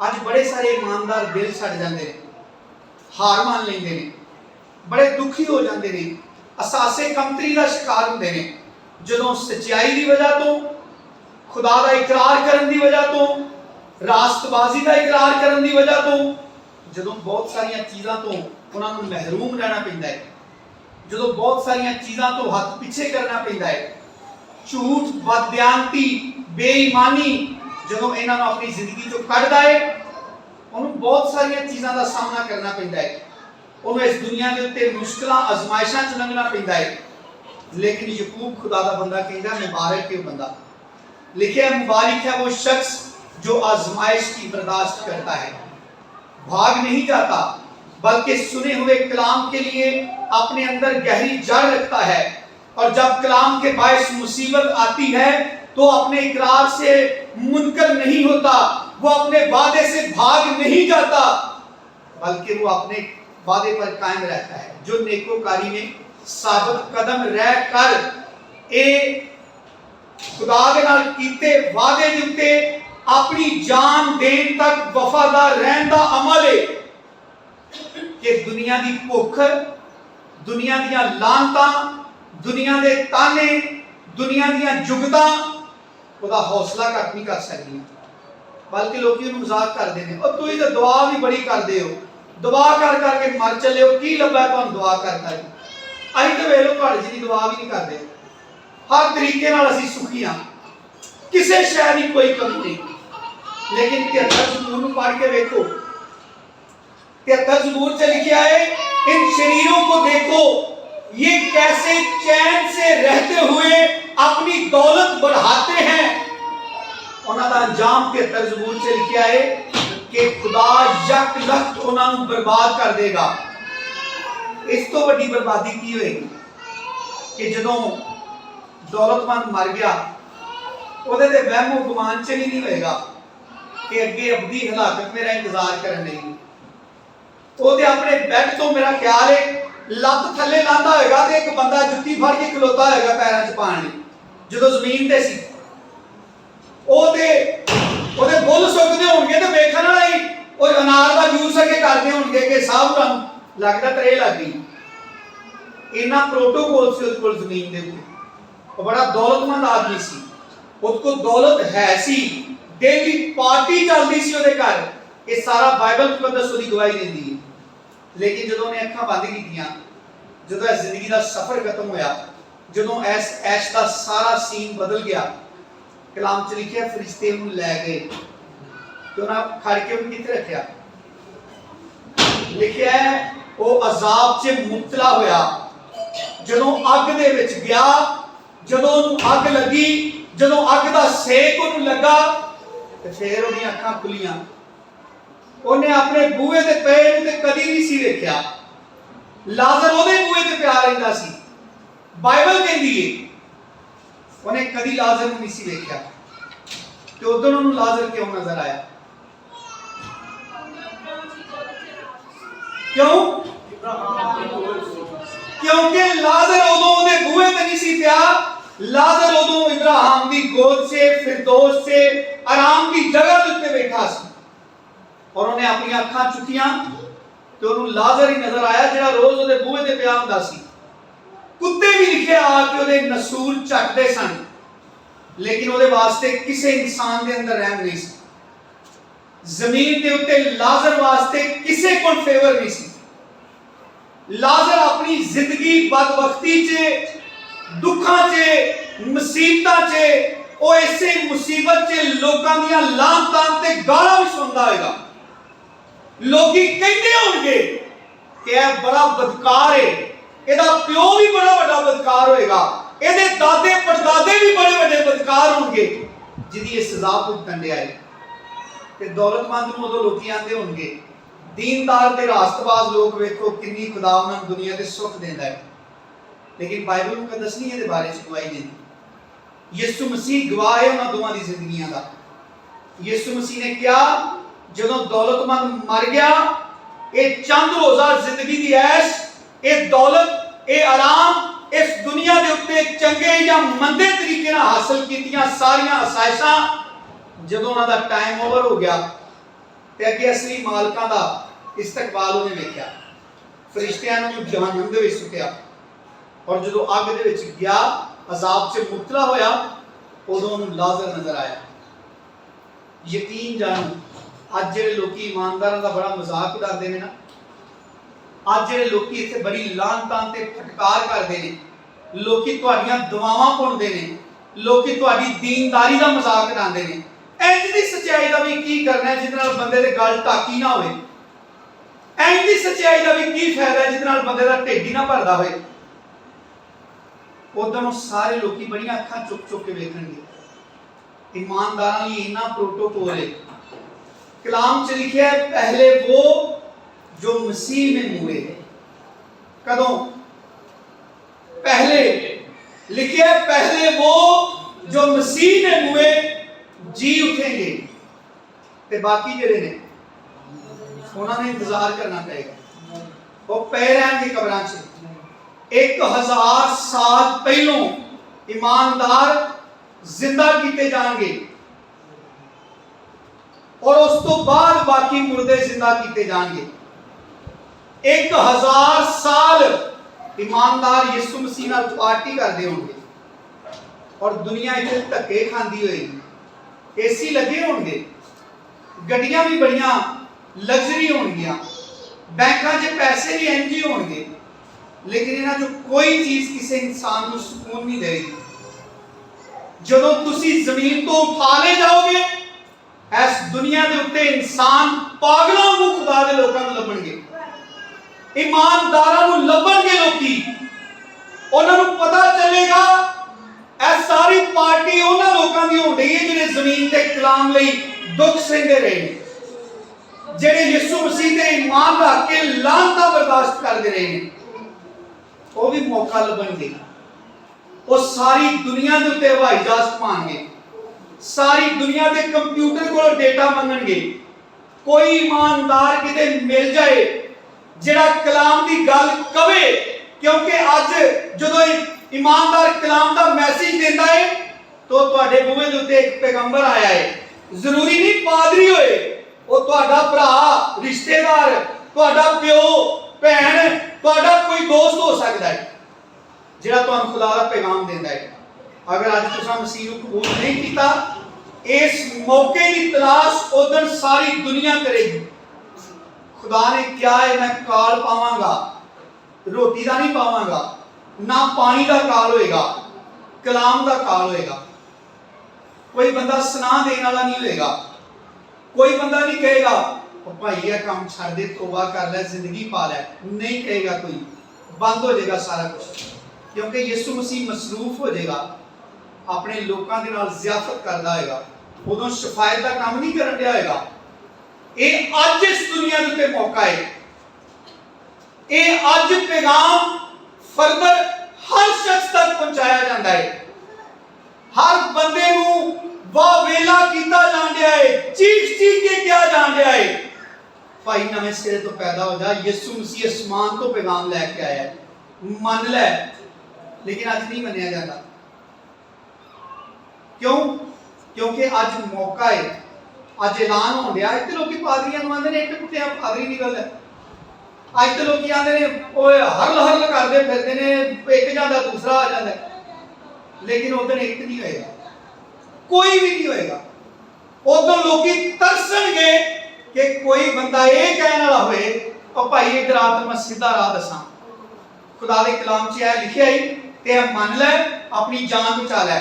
S1: ਅੱਜ ਬੜੇ ਸਾਰੇ ਇਮਾਨਦਾਰ ਦਿਲ ਛੱਡ ਜਾਂਦੇ ਨੇ, ਹਾਰ ਮੰਨ ਲੈਂਦੇ ਨੇ, ਬੜੇ ਦੁਖੀ ਹੋ ਜਾਂਦੇ ਨੇ, ਅਸਾਸੇ ਕਮਤਰੀ ਦਾ ਸ਼ਿਕਾਰ ਹੁੰਦੇ ਨੇ ਜਦੋਂ ਸੱਚਾਈ ਦੀ ਵਜ੍ਹਾ ਤੋਂ, ਖੁਦਾ ਦਾ ਇਕਰਾਰ ਕਰਨ ਦੀ ਵਜ੍ਹਾ ਤੋਂ, ਰਾਸਤਬਾਜ਼ੀ ਦਾ ਇਕਰਾਰ ਕਰਨ ਦੀ ਵਜ੍ਹਾ ਤੋਂ, ਜਦੋਂ ਬਹੁਤ ਸਾਰੀਆਂ ਚੀਜ਼ਾਂ ਤੋਂ ਉਹਨਾਂ ਨੂੰ ਮਹਿਰੂਮ ਰਹਿਣਾ ਪੈਂਦਾ ਹੈ, ਜਦੋਂ ਬਹੁਤ ਸਾਰੀਆਂ ਚੀਜ਼ਾਂ ਤੋਂ ਹੱਥ ਪਿੱਛੇ ਕਰਨਾ ਪੈਂਦਾ ਹੈ, ਝੂਠ, ਬਦਦਿਆਨਤੀ, ਬੇਈਮਾਨੀ ਜਦੋਂ ਇਹਨਾਂ ਨੂੰ ਆਪਣੀ ਜ਼ਿੰਦਗੀ ਚੋਂ ਕੱਢਦਾ ਹੈ, ਉਹਨੂੰ ਬਹੁਤ ਸਾਰੀਆਂ ਚੀਜ਼ਾਂ ਦਾ ਸਾਹਮਣਾ ਕਰਨਾ ਪੈਂਦਾ ਹੈ। ਉਹਨੂੰ ਇਸ ਦੁਨੀਆ ਦੇ ਉੱਤੇ ਮੁਸ਼ਕਲਾਂ, ਅਜ਼ਮਾਇਸ਼ਾਂ 'ਚ ਲੰਘਣਾ ਪੈਂਦਾ ਹੈ। लेकिन यकूब खुदा का बंदा कहता मुबारक है बंदा, लिखे मुबारक है वो शख्स जो आजमाइश की बर्दाश्त करता है, भाग नहीं जाता बल्कि सुने हुए कलाम के लिए अपने अंदर गहरी जड़ रखता है, और जब कलाम के बायस मुसीबत आती है तो अपने इकरार से मुनकर नहीं होता, वो अपने वादे से भाग नहीं जाता बल्कि वो अपने वादे पर कायम रहता है। जो नेकोकारी में साबित कदम रह कर खुदा के नाल कीते वादे दे उत्ते अपनी जान देन तक वफादार रहन दा अमल है कि दुनिया दी भुख, दुनिया दियां लानतां, दुनिया दे ताने, दुनिया दियां जुगतां ओदा हौसला घट नहीं कर सकदी, बल्कि लोग उन्हें मजाक करते हैं, और तुसीं तो दुआ भी बड़ी करते हो, दुआ कर करके मर चले हो, की लभा तुहानूं दुआ कर कर। असीं तो वेख लो तुहाडे जिहदी दुआ भी नहीं करते, हर तरीके नाल असीं सुखी हां, किसी शै दी कोई कमी नहीं। लेकिन 73 ज़बूर नूं पढ़ के देखो, 73 ज़बूर च लिखा है इन शरीरों को देखो ये कैसे चैन से रहते हुए अपनी दौलत बढ़ाते हैं। उन्हां दा अंजाम 73 ज़बूर च लिखा है कि खुदा यक लख्त उन्हां नूं बर्बाद कर देगा। इस तो वड्डी बर्बादी की होएगी कि जदों दौलतमंद मर गया ਉਹਦੇ ਤੇ ਵਹਿਮੋ ਗੁਮਾਨ ਚ ਨਹੀਂ ਹੋਏਗਾ ਕਿ ਅੱਗੇ ਅਬਦੀ ਹਲਾਕਤ ਮੇਰਾ ਇੰਤਜ਼ਾਰ ਕਰਨ ਲਈ। ਉਹਦੇ ਆਪਣੇ ਬੈੱਡ ਤੋਂ ਮੇਰਾ ਖਿਆਲ ਹੈ ਲੱਤ ਥੱਲੇ ਲਾਂਦਾ ਹੋਏਗਾ ਤੇ ਇੱਕ ਬੰਦਾ ਜੁੱਤੀ ਫੜ ਕੇ ਖਲੋਤਾ ਹੋਏਗਾ ਪੈਰਾਂ 'ਚ ਪਾਣ ਲਈ, ਜਦੋਂ ਜ਼ਮੀਨ ਤੇ ਸੀ। ਉਹਦੇ ਬੁੱਲ ਸੁੱਕਦੇ ਹੋਣਗੇ ਤੇ ਵੇਖਣ ਵਾਲੇ ਉਹ ਅਨਾਰ ਦਾ ਜੂਸ ਅੱਗੇ ਕਰਦੇ ਹੋਣਗੇ ਕਿ ਸਾਹਬ ਨੂੰ ਲੱਗਦਾ ਤਰੇ ਲੱਗ ਗਈ। ਇੰਨਾ ਪ੍ਰੋਟੋਕੋਲ ਸੀ ਉਹਦੇ ਕੋਲ ਜ਼ਮੀਨ ਦੇ ਉੱਤੇ। ਉਹ ਬੜਾ ਦੌਲਤਮੰਦ ਆਦਮੀ ਸੀ, ਉਹਦੇ ਕੋਲ ਦੌਲਤ ਹੈ ਸੀ, ਡੇਲੀ ਪਾਰਟੀ ਚੱਲਦੀ ਸੀ ਉਹਦੇ ਘਰ। ਇਹ ਸਾਰਾ ਬਾਈਬਲ ਮੁਕੱਦਸ ਉਹਦੀ ਗਵਾਹੀ ਦਿੰਦੀ ਹੈ। ਲੇਕਿਨ ਜਦੋਂ ਉਹਨੇ ਅੱਖਾਂ ਬੰਦ ਕੀਤੀਆਂ, ਜਦੋਂ ਇਸ ਜ਼ਿੰਦਗੀ ਦਾ ਸਫ਼ਰ ਖਤਮ ਹੋਇਆ, ਜਦੋਂ ਇਸ ਐਸ਼ ਦਾ ਸਾਰਾ ਸੀਨ ਬਦਲ ਗਿਆ, ਕਲਾਮ 'ਚ ਲਿਖਿਆ ਫਰਿਸ਼ਤੇ ਉਹਨੂੰ ਲੈ ਗਏ ਤੇ ਉਹਨਾਂ ਖੜ ਕੇ ਉਹਨੂੰ ਕਿੱਥੇ ਰੱਖਿਆ? ਲਿਖਿਆ ਹੈ ਉਹ ਅਜ਼ਾਬ 'ਚ ਮੁਬਤਲਾ ਹੋਇਆ। ਜਦੋਂ ਅੱਗ ਦੇ ਵਿੱਚ ਗਿਆ, ਜਦੋਂ ਉਹਨੂੰ ਅੱਗ ਲੱਗੀ, ਜਦੋਂ ਅੱਗ ਦਾ ਸੇਕ ਉਹਨੂੰ ਲੱਗਾ ਤੇ ਫਿਰ ਉਹਦੀਆਂ ਅੱਖਾਂ ਖੁੱਲੀਆਂ। ਉਹਨੇ ਆਪਣੇ ਬੂਹੇ ਤੇ ਪਏ ਨੂੰ ਤੇ ਕਦੀ ਨਹੀਂ ਸੀ ਵੇਖਿਆ। ਲਾਜ਼ਰ ਉਹਦੇ ਬੂਹੇ ਤੇ ਪਿਆ ਰਹਿੰਦਾ ਸੀ। ਬਾਈਬਲ ਕਹਿੰਦੀ ਹੈ ਉਹਨੇ ਕਦੀ ਲਾਜ਼ਰ ਨੂੰ ਨਹੀਂ ਸੀ ਵੇਖਿਆ। ਤੇ ਉਦੋਂ ਉਹਨੂੰ ਲਾਜ਼ਰ ਕਿਉਂ ਨਜ਼ਰ ਆਇਆ? क्यों? क्योंकि लाजर उदों दे बूहे ते नहीं सी पिया। लाजर उदों इब्राहिम दी गोद से फिरदौस से आराम की जगह दे उत्ते बैठा सी और उन्हें अपनी अखां चुकियां ते उन्हें लाजर ही नजर आया जिहड़ा रोज उहदे बूहे ते पिया हुंदा सी। कुत्ते भी लिखे आके उहदे नसूर झटदे सन, लेकिन उहदे वास्ते किसी इंसान दे अंदर रहम नहीं सी। जमीन के उत्ते लाजर वास्ते किसी को फेवर नहीं सी। लाजर अपनी जिंदगी बदबख्ती चे, दुखा चे, मुसीबतां चे, ओ ऐसे मुसीबत चे लोकां दियां लानतां ते गालां भी सुनदा होएगा। लोकी कहंदे होणगे कि यह बड़ा बदकार है, एदा प्यो भी बड़ा बड़ा बदकार होएगा, एदे दादे परदादे भी बड़े बड़े बदकार होणगे जिहदी ये सजा भुगतन दे आए। ते दौलतमंद नूं उदों लोकी आंदे होणगे, दीनदार ते रास्तबाज लोग वेखो किन्नी खुदा उन्हां नूं दुनिया दे सुख देंदा है, लेकिन बाइबल मुकद्दस नहीं इहदे बारे च गवाही देंदी। यीशु मसीह गवाह है उन्हां दोवां दी जिंदगियां दा। यीशु मसीह ने कहा जदों दौलतमंद मर गया, ये चंद रोजा जिंदगी दी ऐश, ये दौलत, ये आराम इस दुनिया दे उत्ते चंगे या मंदे तरीके नाल हासिल कीतियां सारियां आसाइशां जदों उन्हां दा टाइम ओवर हो गया ते अगे असली मालकां दा इस्तकबाल उन्हें वेख्या। फरिश्तियां नूं जहन्नम दे विच सुट्टिया और जदों अग दे विच गया, अजाब च मुबतला होया, उदों उन्हें लाजर नजर आया। यकीन जानो आज जेडे लोकी ईमानदारां दा बड़ा मजाक उड़ाते हैं ना, आज जेडे लोकी इत्थे बड़ी लानतां ते फटकार करते हैं, लोकी तुहाडीआं दुआवां पुणदे ने, लोकी तुहाडी दीनदारी दा मजाक उड़ाते हैं। इंज दी सच्चाई दा भी की करना है जिहदे नाल बंदे दे गल टाकी ना होवे। इंज दी सच्चाई दा भी की फायदा है जिहदे नाल बंदे दा ढिड ही ना भरदा होवे। उदों सारे लोकी बड़ियां अखां चुक चुक के वेखणगे। ईमानदारां लई इन्ना प्रोटोकॉल है। कलाम च लिखा है पहले वो जो मसीह में मुए। कदों? पहले लिखा है पहले वो जो मसीह में मुए जी उठेंगे, ते बाकी जेडे ने उन्होंने इंतजार करना पड़ेगा। वो पे रहेंगे कब्रां च 1000 साल पहलों ईमानदार जिंदा किए जाएंगे और उस तो बाद बाकी मुर्दे जिंदा किए जाएंगे। 1000 साल ईमानदार यीशु मसीह नाल पार्टी करते होंगे और दुनिया इतने धक्के खाती होएगी। एसी लगे होंगे, गड्डियां भी बड़ियां लग्जरी होंगियां, बैंकां 'च पैसे भी इंज ही होंगे, लेकिन इन्हां 'चों कोई चीज किसी इंसान को सुकून नहीं देगी। जदों तुसी जमीन तो उठा ले जाओगे, इस दुनिया के उत्ते इंसान पागलों को खुदा दे लोकां नूं लभणगे, ईमानदारां नूं लभणगे लोकी। उन्हां नूं पता चलेगा ਇਹ सारी पार्टी उन्हां लोकां दी होंदी है जिहड़े जमीन ते कलाम लई दुख सहंदे रहे, जिहड़े यीशु मसीह ते ईमान रख के लानतां बर्दाश्त करदे रहे, वो भी मौका लभणगे। वो सारी दुनिया के उत्ते हवाई जहाज घुमाणगे, सारी दुनिया के कंप्यूटर को डेटा मंगणगे। कोई ईमानदार किते मिल जाए जिहड़ा कलाम की गल कवे, क्योंकि अज जदों ईमानदार कलाम का मैसेज देता है तो तुहाडे बूहे दे उत्ते एक पैगंबर आया है। जरूरी नहीं पादरी होए, वो तुहाडा भरा, रिश्तेदार, तुहाडा प्यो, भैन, तुहाडा कोई दोस्त हो सकता है जिहड़ा तुहानूं खुदा दा पैगाम देंदा है। अगर अज तुसां मसीह नूं कबूल नहीं किया, इस मौके की तलाश उदन सारी दुनिया करेगी। खुदा ने क्या है, मैं काल पावांगा, रोटी का नहीं पावांगा, ना पानी का काल होएगा, कलाम का काल होएगा। कोई बंदा सुना देने वाला नहीं होएगा। कोई बंदा नहीं कहेगा भाई यह काम छड़ दे, तौबा कर ले, जिंदगी पा ले, नहीं कहेगा कोई। बंद हो जाएगा सारा कुछ, क्योंकि यीशु मसीह मसरूफ हो जाएगा, अपने लोगों के नाल ज़ियाफत करदा होएगा, उदों शफायत का काम नहीं करन दिया होएगा। ये अज इस दुनिया के उत्ते मौका है, ये अज पैगाम फर्दर हर शख्स तक पहुंचाया जाता है, हर बंदे नूं वाह वेला कीता जान दिया है, चीख चीख के क्या जान दिया है। ਭਾਈ ਨਵੇਂ ਸਿਰੇ ਤੋਂ ਪੈਦਾ ਹੋ ਜਾ, ਯਿਸੂ ਮਸੀਹ ਅਸਮਾਨ ਤੋਂ ਪੈਗਾਮ ਲੈ ਕੇ ਆਇਆ, ਮੰਨ ਲੈ। ਲੇਕਿਨ ਅੱਜ ਨਹੀਂ ਮੰਨਿਆ ਜਾਂਦਾ। ਕਿਉਂ? ਕਿਉਂਕਿ ਅੱਜ ਮੌਕਾ ਹੈ, ਅੱਜ ਐਲਾਨ ਹੋ ਰਿਹਾ। ਇੱਥੇ ਲੋਕੀ ਪਾਦਰੀਆਂ ਨੂੰ ਆਂਦੇ ਨੇ ਇੱਕ ਕੁੱਤਿਆਂ ਪਾਦਰੀ ਨਿਕਲਦਾ। ਅੱਜ ਤੇ ਲੋਕੀ ਆਂਦੇ ਨੇ ਓਏ ਹਰਲ ਹਰਲ ਕਰਦੇ ਫਿਰਦੇ ਨੇ, ਇੱਕ ਜਾਂਦਾ ਦੂਸਰਾ ਆ ਜਾਂਦਾ। ਲੇਕਿਨ ਉਦੋਂ ਇੱਕ ਨਹੀਂ ਹੋਏਗਾ, ਕੋਈ ਵੀ ਨਹੀਂ ਹੋਏਗਾ। ਉਦੋਂ ਲੋਕੀ ਤਰਸਣਗੇ ਕਿ ਕੋਈ ਬੰਦਾ ਇਹ ਕਹਿਣ ਵਾਲਾ ਹੋਏ, ਉਹ ਭਾਈ ਇਧਰ ਆ ਤੇ ਮੈਂ ਸਿੱਧਾ ਰਾਹ ਦੱਸਾਂ। ਖੁਦਾ ਦੇ ਕਲਾਮ 'ਚ ਇਹ ਲਿਖਿਆ ਹੀ ਤੇ ਇਹ ਮੰਨ ਲੈ, ਆਪਣੀ ਜਾਨ ਬਚਾ ਲੈ।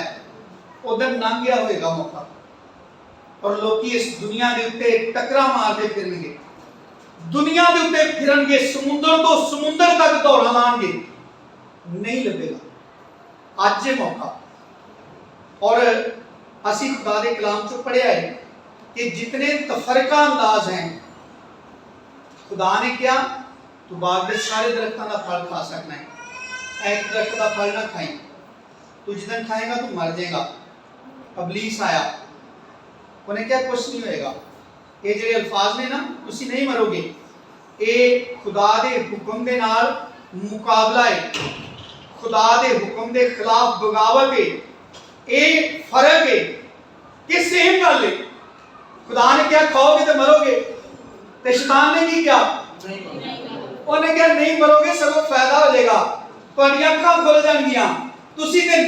S1: ਉਦੋਂ ਲੰਘ ਗਿਆ ਹੋਏਗਾ ਮੌਕਾ। ਔਰ ਲੋਕੀ ਇਸ ਦੁਨੀਆ ਦੇ ਉੱਤੇ ਟੱਕਰਾਂ ਮਾਰਦੇ ਫਿਰਨਗੇ, ਦੁਨੀਆ ਦੇ ਉੱਤੇ ਫਿਰਨਗੇ, ਸਮੁੰਦਰ ਤੋਂ ਸਮੁੰਦਰ ਤੱਕ ਦੌੜਾਂ ਲਾਣਗੇ, ਨਹੀਂ ਲੱਭੇਗਾ। ਅੱਜ ਇਹ ਮੌਕਾ। ਔਰ ਅਸੀਂ खुदा के कलाम चो पढ़िया है कि जितने तफरका अंदाज हैं, खुदा ने क्या तू बाग के सारे दरख्तों का फल खा सकना है, एक दरख्त का फल ना खाई, तू जिस खाएगा तू मर जाएगा। अबलीस आया, उन्हें क्या कुछ नहीं होएगा। ये जो अल्फाज ने ना, तुसी नहीं मरोगे, ये खुदा के हुक्म के नाल मुकाबला है, खुदा के हुक्म के खिलाफ बगावत है। ये फर्क है कि सेम गल है। खुदा ने क्या खाओगे तो मरोगे, ते शैतान ने की क्या, उन्हें क्या नहीं मरोगे, सगों फायदा हो जाएगा, तुम्हारी अखां खुल जाएंगियां, तुसी ते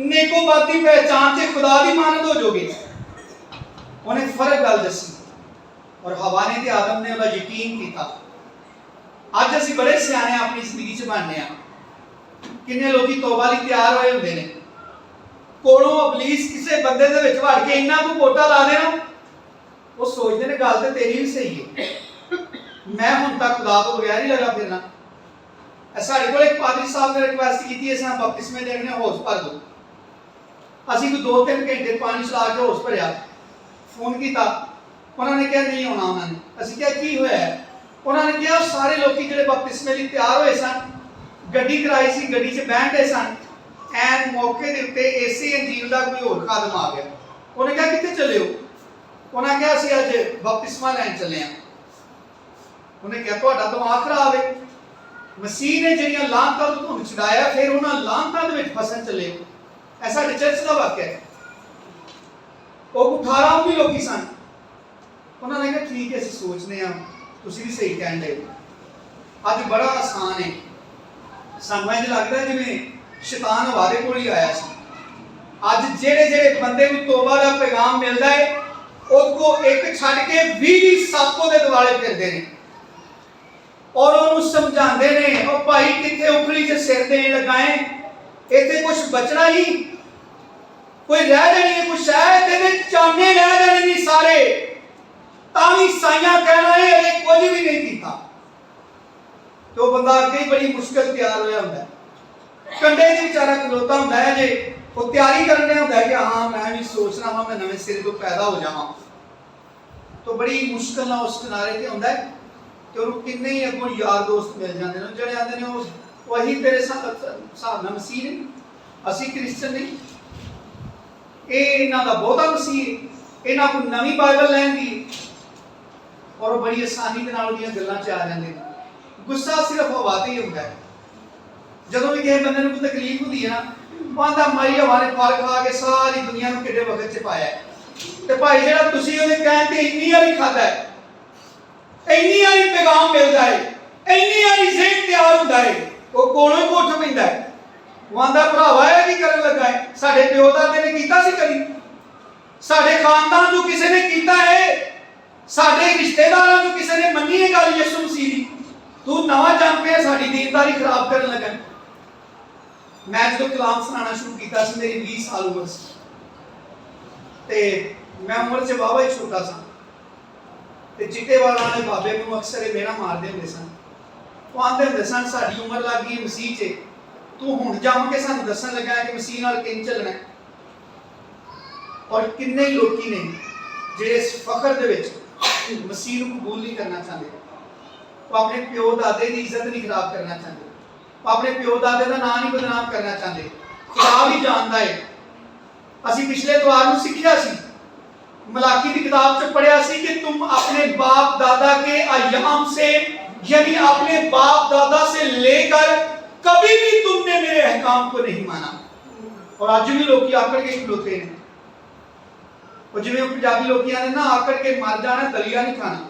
S1: नेकोबादी पहचान से खुदा दी मानत हो जाओगे। उन्हें फर्क गल दसी। और हवा ने ते आदम ने उहदा यकीन किया। अज असीं बड़े सियाणे अपनी जिंदगी च बनने आ। किन्ने लोकी तौबा लई तैयार होए हुंदे ने, कोलों अबलीस किसी बंदे दे विच वड़ के इन्ना को पोटा ला देना, वो सोचते ने गल ते तेरी भी सही है, मैं हुण तक खुदा तो बगैर ही लगा फिरना। साडे कोल एक पादरी साहब ने रिक्वेस्ट की, असां बपतिस्मे देने होश भर दो। असीं कोई 2-3 घंटे पानी चला के होश भरिया, फोन किया, उन्होंने क्या नहीं होना। उन्होंने असीं क्या की होया है, उन्होंने क्या सारे लोग जिहड़े बपतिस्मे लई तैयार होए सन, गड्डी कराई सी, गड्डी च बैठ गए सन। एन मौके के उत्ते इसे अंजील का कोई होर खादम आ गया। उन्हें कहा कित्थे चले हो, उन्हें कहा असीं अज बपतिस्मा लैन चले हैं। उन्हें कहा तुहाडा दिमाग खराब है, मसीह ने जिहड़ियां लानतां तो तुहानूं छुड़ाया, फिर उन्हां लानतां दे विच फसन चले हो। ऐ साडे चर्च दा वाक्य है। वो 18-19 लोग सन। उन्होंने कहा ठीक है, असीं सोचने आ, तुसीं भी सही कहण दे। अज बड़ा आसान है, सानूं इंज लगदा जिवें शैतान हवारे कोल ही आया सी। अज जेड़े जेड़े बंदे नूं तौबा दा पैगाम मिलदा है, उसको एक छड्ड के 20 सापों दे दुआले फिरदे ने और उन्होंने समझाते ने, ओ भाई किथे उखली च सिर देण लगाए, इत्थे कुछ बचना ही कोई रह जानी है, कुछ है तेरे चाने रह जाने नहीं सारे, तावी साइयां कहना है अजे कुछ भी नहीं कीता। तो बंदा अगे ही बड़ी मुश्किल तैयार होया हुंदा है, कंडे च बेचारा खलोता हुंदा है, जे वो तैयारी करने हुंदा है कि हाँ मैं भी सोचना वा मैं नवे सिरे तो पैदा हो जावां। तो बड़ी मुश्किल ना उस किनारे ते हुंदा है कि उन्होंने किन्ने ही अगों यार दोस्त मिल जाते हैं, जिहड़े आंदे ने वही तेरे हिसाब नाल मसीह ने, असीं क्रिश्चियन नहीं, ये इन्हां दा बहुता मसीह, इन्हां कोल नवीं बाइबल लैण दी, और बड़ी आसानी दे नाल उहदियां गल्लां च आ जांदे ने। गुस्सा सिर्फ हवा ते ही हुंदा है। जदों भी किसी बंदे नूं कोई तकलीफ हुंदी है ना, पांदा माई हवा ने फल खा के सारी दुनिया नूं किड्डे वक्त च पाया है। ते भाई जिहड़ा तुसीं उहदे कहण ते इन्नी वारी खादा है, इन्नी वारी पैगाम मिलदा है, इन्नी वारी ज़हन तैयार हुंदा है, वो कोलों ही उठ पैंदा है। वो आंदा भरावा ये की करन लगा है, साडे प्यो दादे ने कीता सी कदी, साडे खानदान चों किसी ने कीता है, साडे रिश्तेदारां चों किसी ने मन्नी है गल यीशु मसीह दी, तू नवां जम पे साडी दीनदारी खराब करन लगा। मैं जो कलाम सुनाना शुरू किया, मेरी 20 साल उम्र सी, ते मैं उम्र से वाहवा ही छोटा सा, ते चिट्टे वाला ने बाबे नूं अक्सर मेरा मारदे हुंदे सन। वो आंदे हुंदे सन साडी उम्र लग गई मसीह च, तू हुण जम के सानूं दस्सण लगा है कि मसीह नाल किंज चलना है। और किन्ने ही लोकी ने जिहड़े इस फखर दे विच मसीह नूं कबूल नहीं करना चाहते, वो अपने प्यो दादे की इज्जत नहीं खराब करना चाहते, अपने प्यो दादे का नाम नहीं बदनाम करना चाहते। खुदा भी जानता है। असीं पिछले इतवार नूं सिੱਖਿਆ सी, मलाकी की किताब च पढ़िया सी कि तुम अपने बाप दादा के अय्याम से, यानी अपने बाप दादा से लेकर कभी भी तुमने मेरे अहकाम को नहीं माना। और आज भी लोग आकड़ के खलोते हैं, और जिवें पंजाबी लोग आते ना, आकड़ के मर जाना, दलिया नहीं खाना।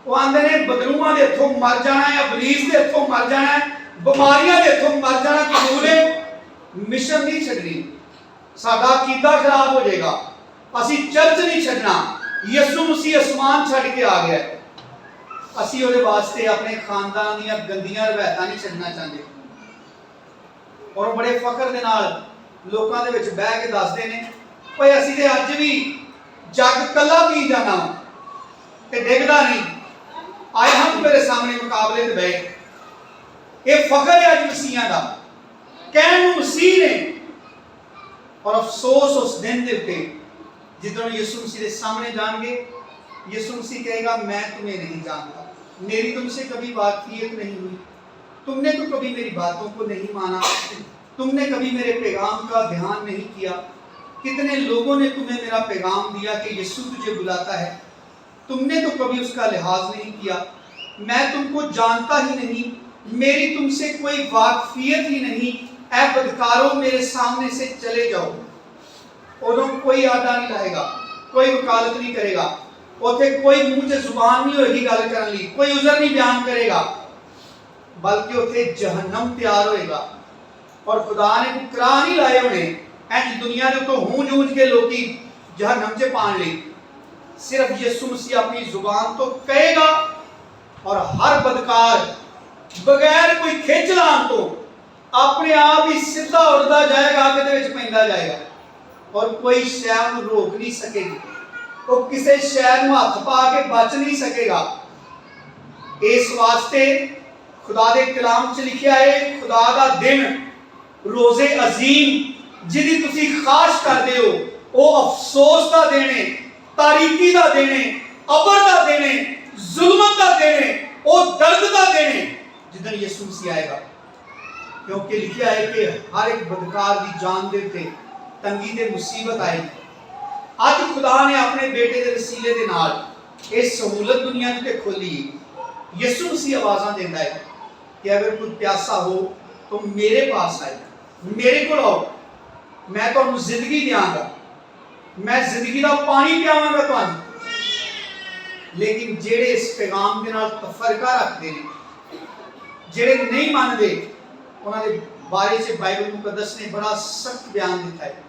S1: वो आंदे ने बदरूआं दे हथों मर जाना है, इबलीस दे हथों मर जाना है, बीमारियां दे हथों मर जाना, कबूले मिशन नहीं छड्डनी, साडा अकीदा खराब हो जाएगा, असी चर्च नहीं छड्डना। यसू मसीह आसमान छड्ड के आ गया, असी ਉਹਦੇ वास्ते अपने खानदान ਦੀਆਂ ਗੰਦੀਆਂ ਰਵਾਇਤਾਂ नहीं छड्डना चाहते। और बड़े फखर ਦੇ ਨਾਲ ਲੋਕਾਂ ਦੇ ਵਿੱਚ ਬਹਿ ਕੇ ਦੱਸਦੇ ਨੇ, ਓਏ ਅਸੀਂ ਤੇ ਅੱਜ ਵੀ ਜੱਗ ਕੱਲਾ ਪੀ ਜਾਣਾ ਤੇ ਡਿੱਗਦਾ ਨਹੀਂ, ਆਏ ਹਮ ਤੇਰੇ ਸਾਹਮਣੇ ਮੁਕਾਬਲੇ ਤੇ ਬਹਿ। ਇਹ ਫਖਰ ਹੈ ਅੱਜ ਮਸੀਹਾਂ ਦਾ, ਕਹਿਣ ਨੂੰ ਮਸੀਹ ਨੇ। और अफसोस उस दिन दे उत्ते जिदों यीशु मसीह के सामने जाएंगे, यीशु मसीह कहेगा मैं तुम्हें नहीं जानता, मेरी तुमसे कभी बातचीत नहीं हुई, तुमने तो कभी मेरी बातों को नहीं माना, तुमने कभी मेरे पैगाम का ध्यान नहीं किया। कितने लोगों ने तुम्हें मेरा पैगाम दिया कि यीशु तुझे बुलाता है, तुमने तो कभी उसका लिहाज नहीं किया। मैं तुमको जानता ही नहीं, मेरी तुमसे कोई वाकफियत ही नहीं। ऐ बदकारों मेरे सामने से चले जाओ। उदों कोई आदा नहीं लाएगा, कोई वकालत नहीं करेगा, उथे कोई मुंह से जुबान नहीं होगी गल करने लई, कोई उज़र नहीं बयान करेगा, बल्कि उथे जहन्नम तैयार होएगा। और खुदा ने कोई करा नहीं लाए होने इंज दुनिया के तो हूं जूझ के लोग जहन्नम च पाने लई। सिर्फ यीशु मसीह अपनी जुबान तो कहेगा और हर बदकार बगैर कोई खिंच लान तो अपने आप ही सीधा उड़ता जाएगा, आगे दे विच पैंदा जाएगा, और कोई शय नूं रोक नहीं सकेगी, वो किसी शय नूं हथ पा के बच नहीं सकेगा। इस वास्ते खुदा दे कलाम च लिखिया है, खुदा दा दिन रोजे अजीम जिहदी तुसीं खाश करदे हो, वो अफसोस दा दिन है, तारीकी दा दिन है, अबर दा दिन है, जुल्मत दा दिन है, वो दर्द दा दिन है जिदन यीशु मसीह आएगा। क्योंकि लिखा है कि हर एक बदकार की जान दे उत्ते तंगी ते मुसीबत आएगी। अज खुदा ने अपने बेटे के वसीले दे नाल इस सहूलत दुनिया ते खोली। यीशु मसीह आवाज़ां देंदा है कि अगर कोई प्यासा हो तो मेरे पास आए, मेरे को आओ, मैं तुहानूं जिंदगी देवांगा, मैं जिंदगी का पानी पियावांगा तुहानूं। लेकिन जेड़े इस पैगाम के नाल तफरका रखते हैं, जेड़े नहीं मानते, उन्होंने बारे से बाइबल मुकद्दस ने बड़ा सख्त बयान दिता है,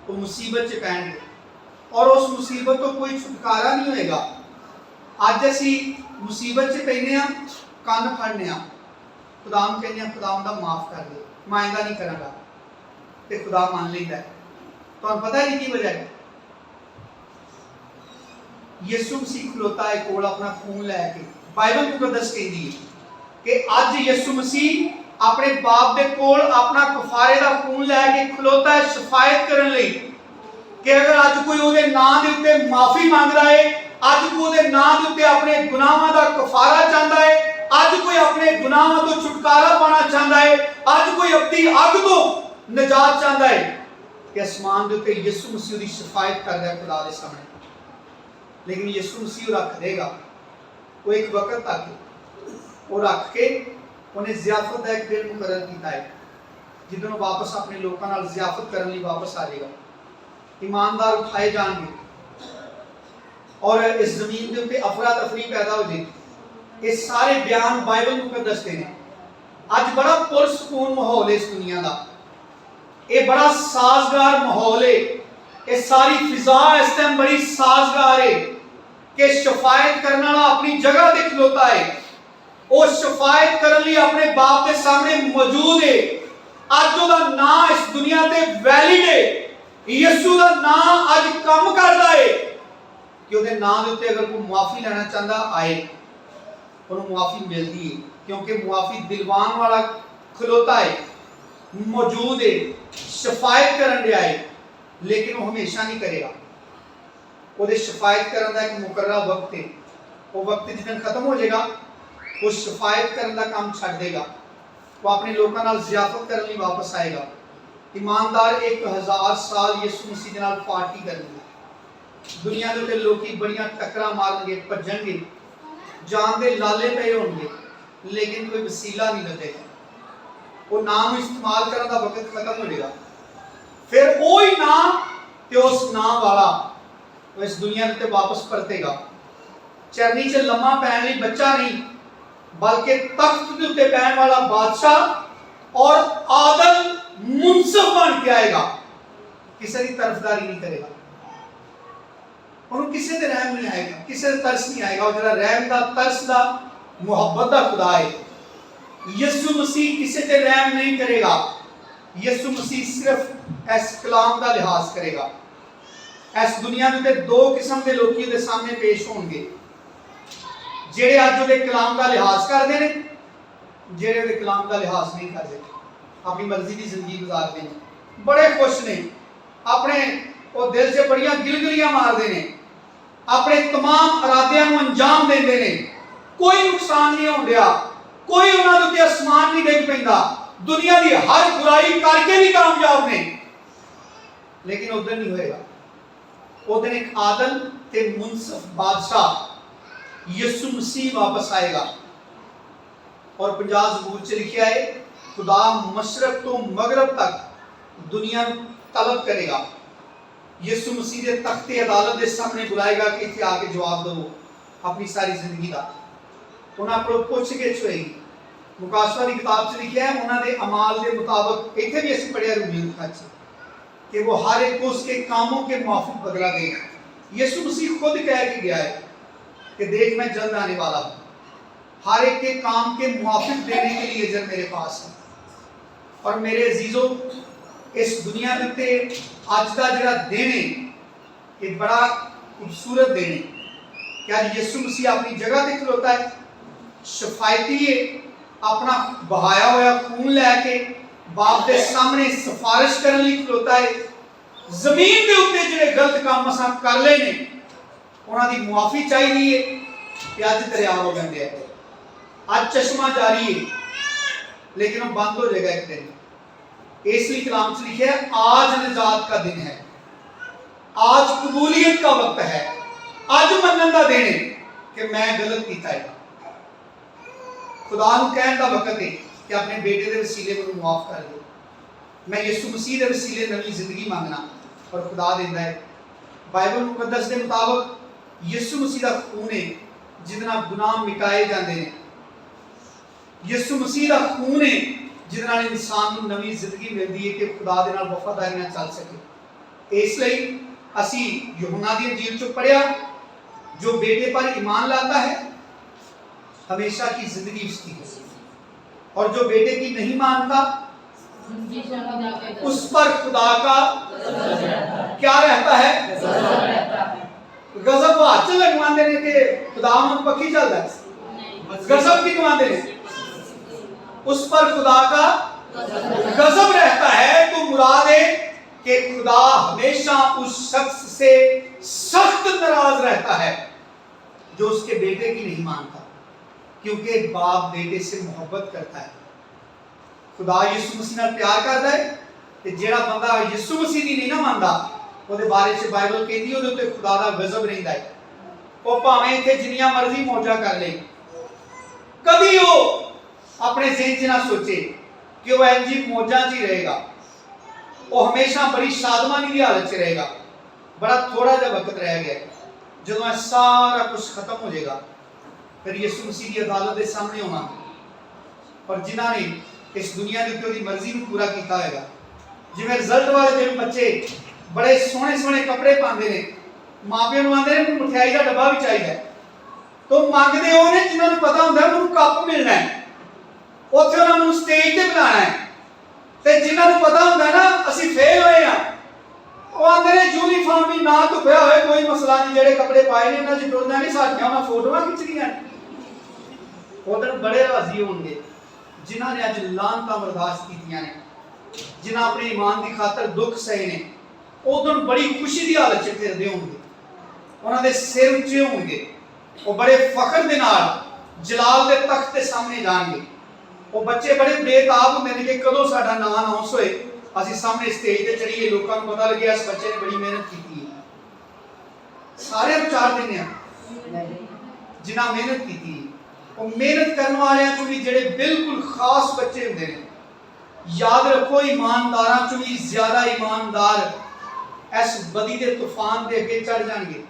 S1: वो मुसीबत च पैणगे और उस मुसीबत तो कोई छुटकारा नहीं होएगा। अज असी मुसीबत च पैने आ, कन्न फड़ने आ, खुदाम कहने आ खुदाम दा माफ कर दे, मैं आइंदा नहीं करांगा, ते खुदा मान लैंदा है। तुहानूं पता है की वजह है? यीशु मसीह खलोता है कोल अपना खून लैके। बाइबल मुकद्दस कहती है कि अज यीशु मसीह अपने बाप दे कोल अपना कफारे दा खून लैके खलोता है शफायत करने लई। कि अगर अज कोई उहदे नाम दे उत्ते माफी मांगदा है, अज कोई उहदे नाम दे उत्ते अपने गुनाहां दा कफारा चाहता है, अज कोई अपने गुनाहां तो छुटकारा पाना चाहता है, अज कोई अपनी अग तो निजात चाहता है, कि आसमान दे उत्ते यीशु मसीह दी शफायत करदा है खुदा दे सामने। लेकिन यीशु मसीह रख देगा, वो एक वक्त तक वो रख के उन्हें जियाफत का एक दिन मुकर्रर किया है, जिदों वापस अपने लोगों नाल जियाफत करने लिए वापस आ जाएगा। ईमानदार उठाए जाएंगे और इस जमीन के उत्ते अफरा तफरी पैदा हो जाएगी। ये सारे बयान बाइबल मुकद्दस के ने। अज बड़ा पुरसकून माहौल है इस दुनिया का, ये बड़ा साजगार माहौल है, ये सारी फिजा इस टाइम बड़ी साजगार है कि शफायत करने वाला अपनी जगह ते खलोता है, वो शफायत करने लिए अपने बाप के सामने मौजूद है। अज ओदा नाम इस दुनिया ते वैलिड है, यीशु दा नाम अज काम करदा है कि ओदे नाम दे उत्ते अगर कोई मुआफी लेना चाहता आए, उन्हें मुआफी मिलती है, क्योंकि मुआफी दिलवान वाला खलोता है, मौजूद है, शफायत करन दिया है। लेकिन वो हमेशा नहीं करेगा, वो शफायत करने का एक मुकर्रर वक्त है, वो वक्त जिस दिन खत्म हो जाएगा, वो शफायत करने का काम छड़ देगा, वो अपने लोगों नाल जियाफत करने लिए वापस आएगा। ईमानदार 1000 साल यीशु मसीह के नाल पार्टी करेंगे, दुनिया के उत्ते लोकी बड़ियां टक्करां मारनगे, भज्जणगे, जान दे लाले पे होणगे, लेकिन कोई वसीला नहीं लगेगा। वो नाम इस्तेमाल करने का वक्त खत्म हो जाएगा। फिर वो ही नाम ते उस नाम वाला वो इस दुनिया के वापस परतेगा। चरनी च लम्मा पैन लई बच्चा नहीं, बल्कि तख्त के उत्ते पैन वाला बादशाह और आदल मुनसिफ बन के आएगा। किसी की तरफदारी नहीं करेगा, उन्होंने किसी दे रहम नहीं आएगा, किसी दे तरस नहीं आएगा। और जरा रहम दा, तरस दा, मुहब्बत दा खुदा है। यीशु मसीह किसी दे रहम नहीं करेगा। यीशु मसीह सिर्फ इस कलाम का लिहाज करेगा। इस दुनिया में दो किस्म के लोग के सामने पेश होंगे, जेड़े अज उहदे कलाम का लिहाज करते हैं, जेड़े उहदे कलाम का लिहाज नहीं करते, अपनी मर्जी की जिंदगी गुजारते हैं, बड़े खुश ने, अपने वो दिल से बड़ियां गिलगिलियां मारते हैं, अपने तमाम इरादियां अंजाम देते हैं, कोई नुकसान नहीं होने दिया, कोई उन्होंने उत्ते आसमान नहीं डिग पैंदा, दुनिया की हर बुराई करके भी कामयाब ने, लेकिन उधर नहीं होएगा। उधर एक आदल ते मुनसिफ बादशाह यीशु मसीह वापस आएगा। और 50 ज़बूर च लिखा है, खुदा मशरक तो मगरब तक दुनिया तलब करेगा। यीशु मसीह के तख्ते अदालत के सामने बुलाएगा कि इत्थे आके जवाब दो अपनी सारी जिंदगी का। उन्होंने को पुछ-गिछ होएगी। मुकाशवा की किताब च लिखा है, उन्होंने अमाल के मुताबिक, इत्थे भी असीं पढ़िया रूमीन खच कि वो हर एक को उसके कामों के मुआफिक बदला देगा। यीशु मसीह खुद कह के गया है कि देख मैं जल्द आने वाला हूं, हर एक के काम के मुआफिक देने के लिए अजर मेरे पास है। और मेरे अजीजों, इस दुनिया के उत्ते अज का जिहड़ा दिन है, एक बड़ा खूबसूरत दिन है कि अज यीशु मसीह अपनी जगह ते खलोता है, शफायती है, अपना बहाया हुआ खून लैके बाप के सामने सिफारिश करने लिए खलोता है। जमीन के उत्ते जिहड़े गलत काम असां कर ले ने, उन्हां दी मुआफी चाहिए कि अज दरिया हो गए हैं, अज चश्मा जारी है, लेकिन वो बंद हो जाएगा एक दिन। इसलिए कलाम च लिखा है, आज निजात का दिन है, आज कबूलियत का वक्त है, आज मनन का दिन है कि मैं गलत किया है। खुदा नूं कहण दा वक्त है कि अपने बेटे के वसीले मैनूं माफ कर दे। मैं यीशु मसीह के वसीले नवी जिंदगी मांगना, और खुदा देता है। बाइबल मुकद्दस के मुताबिक यीशु मसीह का खून है जिहदे नाल गुनाह मिटाए जाते हैं। यीशु मसीह का खून है जिहदे नाल इंसान को नवी जिंदगी मिलती है कि खुदा दे नाल वफादारी नाल चल सके। इसलिए असी यूहन्ना दी इंजील चो पढ़िया, जो बेटे पर ईमान लाता है हमेशा की जिंदगी उसकी है, और जो बेटे की नहीं मानता उस पर खुदा का क्या रहता है? गजब हाथ लगवाते हैं कि खुदा मन पक्की चलता है, गजब की कमाते हैं, उस पर खुदा का गजब रहता है। तो मुराद है कि खुदा हमेशा उस शख्स से सख्त नाराज रहता है जो उसके बेटे की नहीं मानता, क्योंकि बाप बेटे से मोहब्बत करता है। खुदा यीशु मसीह नाल प्यार करता है कि जेड़ा बंदा यीशु मसीह दी नहीं ना मानदा, ਉਹਦੇ ਬਾਰੇ ਚ ਬਾਈਬਲ ਕਹਿੰਦੀ ਉਹਦੇ ਉੱਤੇ ਖੁਦਾ ਦਾ ਗਜ਼ਬ ਰਹਿੰਦਾ ਹੈ। ਉਹ ਭਾਵੇਂ ਇੱਥੇ ਜਿੰਨੀਆਂ ਮਰਜ਼ੀ ਮੌਜਾਂ ਕਰ ਲੇ, ਕਦੀ ਉਹ ਆਪਣੇ ਜ਼ਿਹਨ 'ਚ ਨਾ ਸੋਚੇ ਕਿ ਉਹ ਇੰਜ ਹੀ ਮੌਜਾਂ 'ਚ ਹੀ ਰਹੇਗਾ। ਉਹ ਹਮੇਸ਼ਾ ਬੜੀ ਸ਼ਾਦਮਾਨੀ ਦੀ ਹਾਲਤ 'ਚ ਰਹੇਗਾ। ਬੜਾ ਥੋੜਾ ਜਿਹਾ ਵਕਤ ਰਹਿ ਗਿਆ, ਜਦੋਂ ਇਹ ਸਾਰਾ ਕੁਝ ਖਤਮ ਹੋ ਜਾਏਗਾ, ਫਿਰ ਯਿਸੂ ਮਸੀਹ ਦੀ ਅਦਾਲਤ ਦੇ ਸਾਹਮਣੇ ਆਉਣਾ। ਪਰ ਜਿਨ੍ਹਾਂ ਨੇ इस दुनिया के उत्ते मर्जी को पूरा किया होगा, जिवें रिजल्ट वाले दिन बच्चे बड़े सोहने सोहने कपड़े पाते हैं, माँ प्यो नूं आंदे ने मिठाई का डब्बा भी चाहिए, तो मंगते वो ने जिन्होंने पता होंदा उन्होंने कप मिलना है, उत्थे उन्होंने स्टेज ते बुलाना है, ते जिन्होंने पता होंदा ना असीं फेल होए आ, वो आंदे ने यूनीफॉर्म भी ना धुपिया होए कोई मसला नहीं, जेड़े कपड़े पाए ने इन्हां च टुरना नहीं, साडियां उन्हां फोटोआं खिच्चणीआं। उधर बड़े राजी होंगे जिन्होंने अज लानतां बर्दाश्त कीतियां ने, जिन्हें अपने ईमान की खातर दुख सहे ने, उधर बड़ी खुशी की हालत च फिरदे होंगे, उन्होंने सिर उच्चे होंगे, वो बड़े फखर दे नाल जलाल के तख्त के सामने जाएंगे। वो बच्चे बड़े बेताब होंगे कि कदों साडा नाम अनाउंस होए, असीं सामने स्टेज ते चढ़ीए, लोगों को पता लगे इस बच्चे ने बड़ी मेहनत की है। ਸਾਰਿਆਂ ਨੂੰ ਚਾਰ ਦਿੰਦੇ ਆ ਜਿਨ੍ਹਾਂ ਮਿਹਨਤ ਕੀਤੀ। ਉਹ ਮਿਹਨਤ ਕਰਨ ਵਾਲਿਆਂ ਚੋਂ ਵੀ ਜਿਹੜੇ ਬਿਲਕੁਲ ਖਾਸ ਬੱਚੇ ਹੁੰਦੇ ਨੇ, ਯਾਦ ਰੱਖੋ ਈਮਾਨਦਾਰਾਂ ਚੋਂ ਵੀ ਜ਼ਿਆਦਾ ਈਮਾਨਦਾਰ ਇਸ ਬਦੀ ਦੇ ਤੂਫਾਨ ਦੇ ਅੱਗੇ ਚੜ ਜਾਣਗੇ।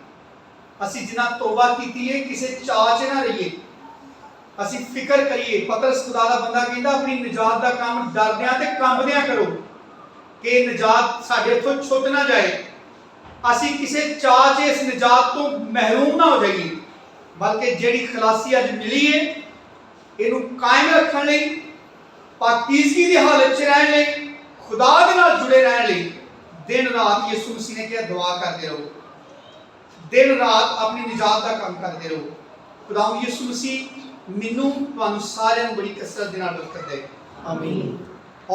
S1: ਅਸੀਂ ਜਿਨ੍ਹਾਂ ਤੋਬਾ ਕੀਤੀ ਹੈ ਕਿਸੇ ਚਾਅ 'ਚ ਨਾ ਰਹੀਏ, ਅਸੀਂ ਫਿਕਰ ਕਰੀਏ। ਪਤਰਸ ਖੁਦਾ ਦਾ ਬੰਦਾ ਕਹਿੰਦਾ ਆਪਣੀ ਨਜਾਤ ਦਾ ਕੰਮ ਡਰਦਿਆਂ ਤੇ ਕੰਬਦਿਆਂ ਕਰੋ ਕਿ ਨਜਾਤ ਸਾਡੇ ਇੱਥੋਂ ਛੁੱਟ ਨਾ ਜਾਏ। ਅਸੀਂ ਕਿਸੇ ਚਾਅ 'ਚ ਇਸ ਨਜਾਤ ਤੋਂ ਮਹਿਰੂਮ ਨਾ ਹੋ ਜਾਈਏ, ਬਲਕਿ ਜਿਹੜੀ ਖਲਾਸੀ ਅੱਜ ਮਿਲੀ ਹੈ ਇਹਨੂੰ ਕਾਇਮ ਰੱਖਣ ਲਈ, ਪਾਕੀਜ਼ਗੀ ਦੀ ਹਾਲਤ 'ਚ ਰਹਿਣ ਲਈ, ਖੁਦਾ ਦੇ ਨਾਲ ਜੁੜੇ ਰਹਿਣ ਲਈ ਦਿਨ ਰਾਤ ਯਿਸੂ ਮਸੀਹ ਨੇ ਕਿਹਾ ਦੁਆ ਕਰਦੇ ਰਹੋ, ਦਿਨ ਰਾਤ ਆਪਣੀ ਨਿਜਾਤ ਦਾ ਕੰਮ ਕਰਦੇ ਰਹੋ। ਖੁਦਾ ਯਿਸੂ ਮਸੀਹ ਮੈਨੂੰ ਤੁਹਾਨੂੰ ਸਾਰਿਆਂ ਨੂੰ ਬੜੀ ਕਸਰਤ ਦੇ ਨਾਲ ਬਰਕਤ ਦੇ।
S2: ਆਮੀਨ।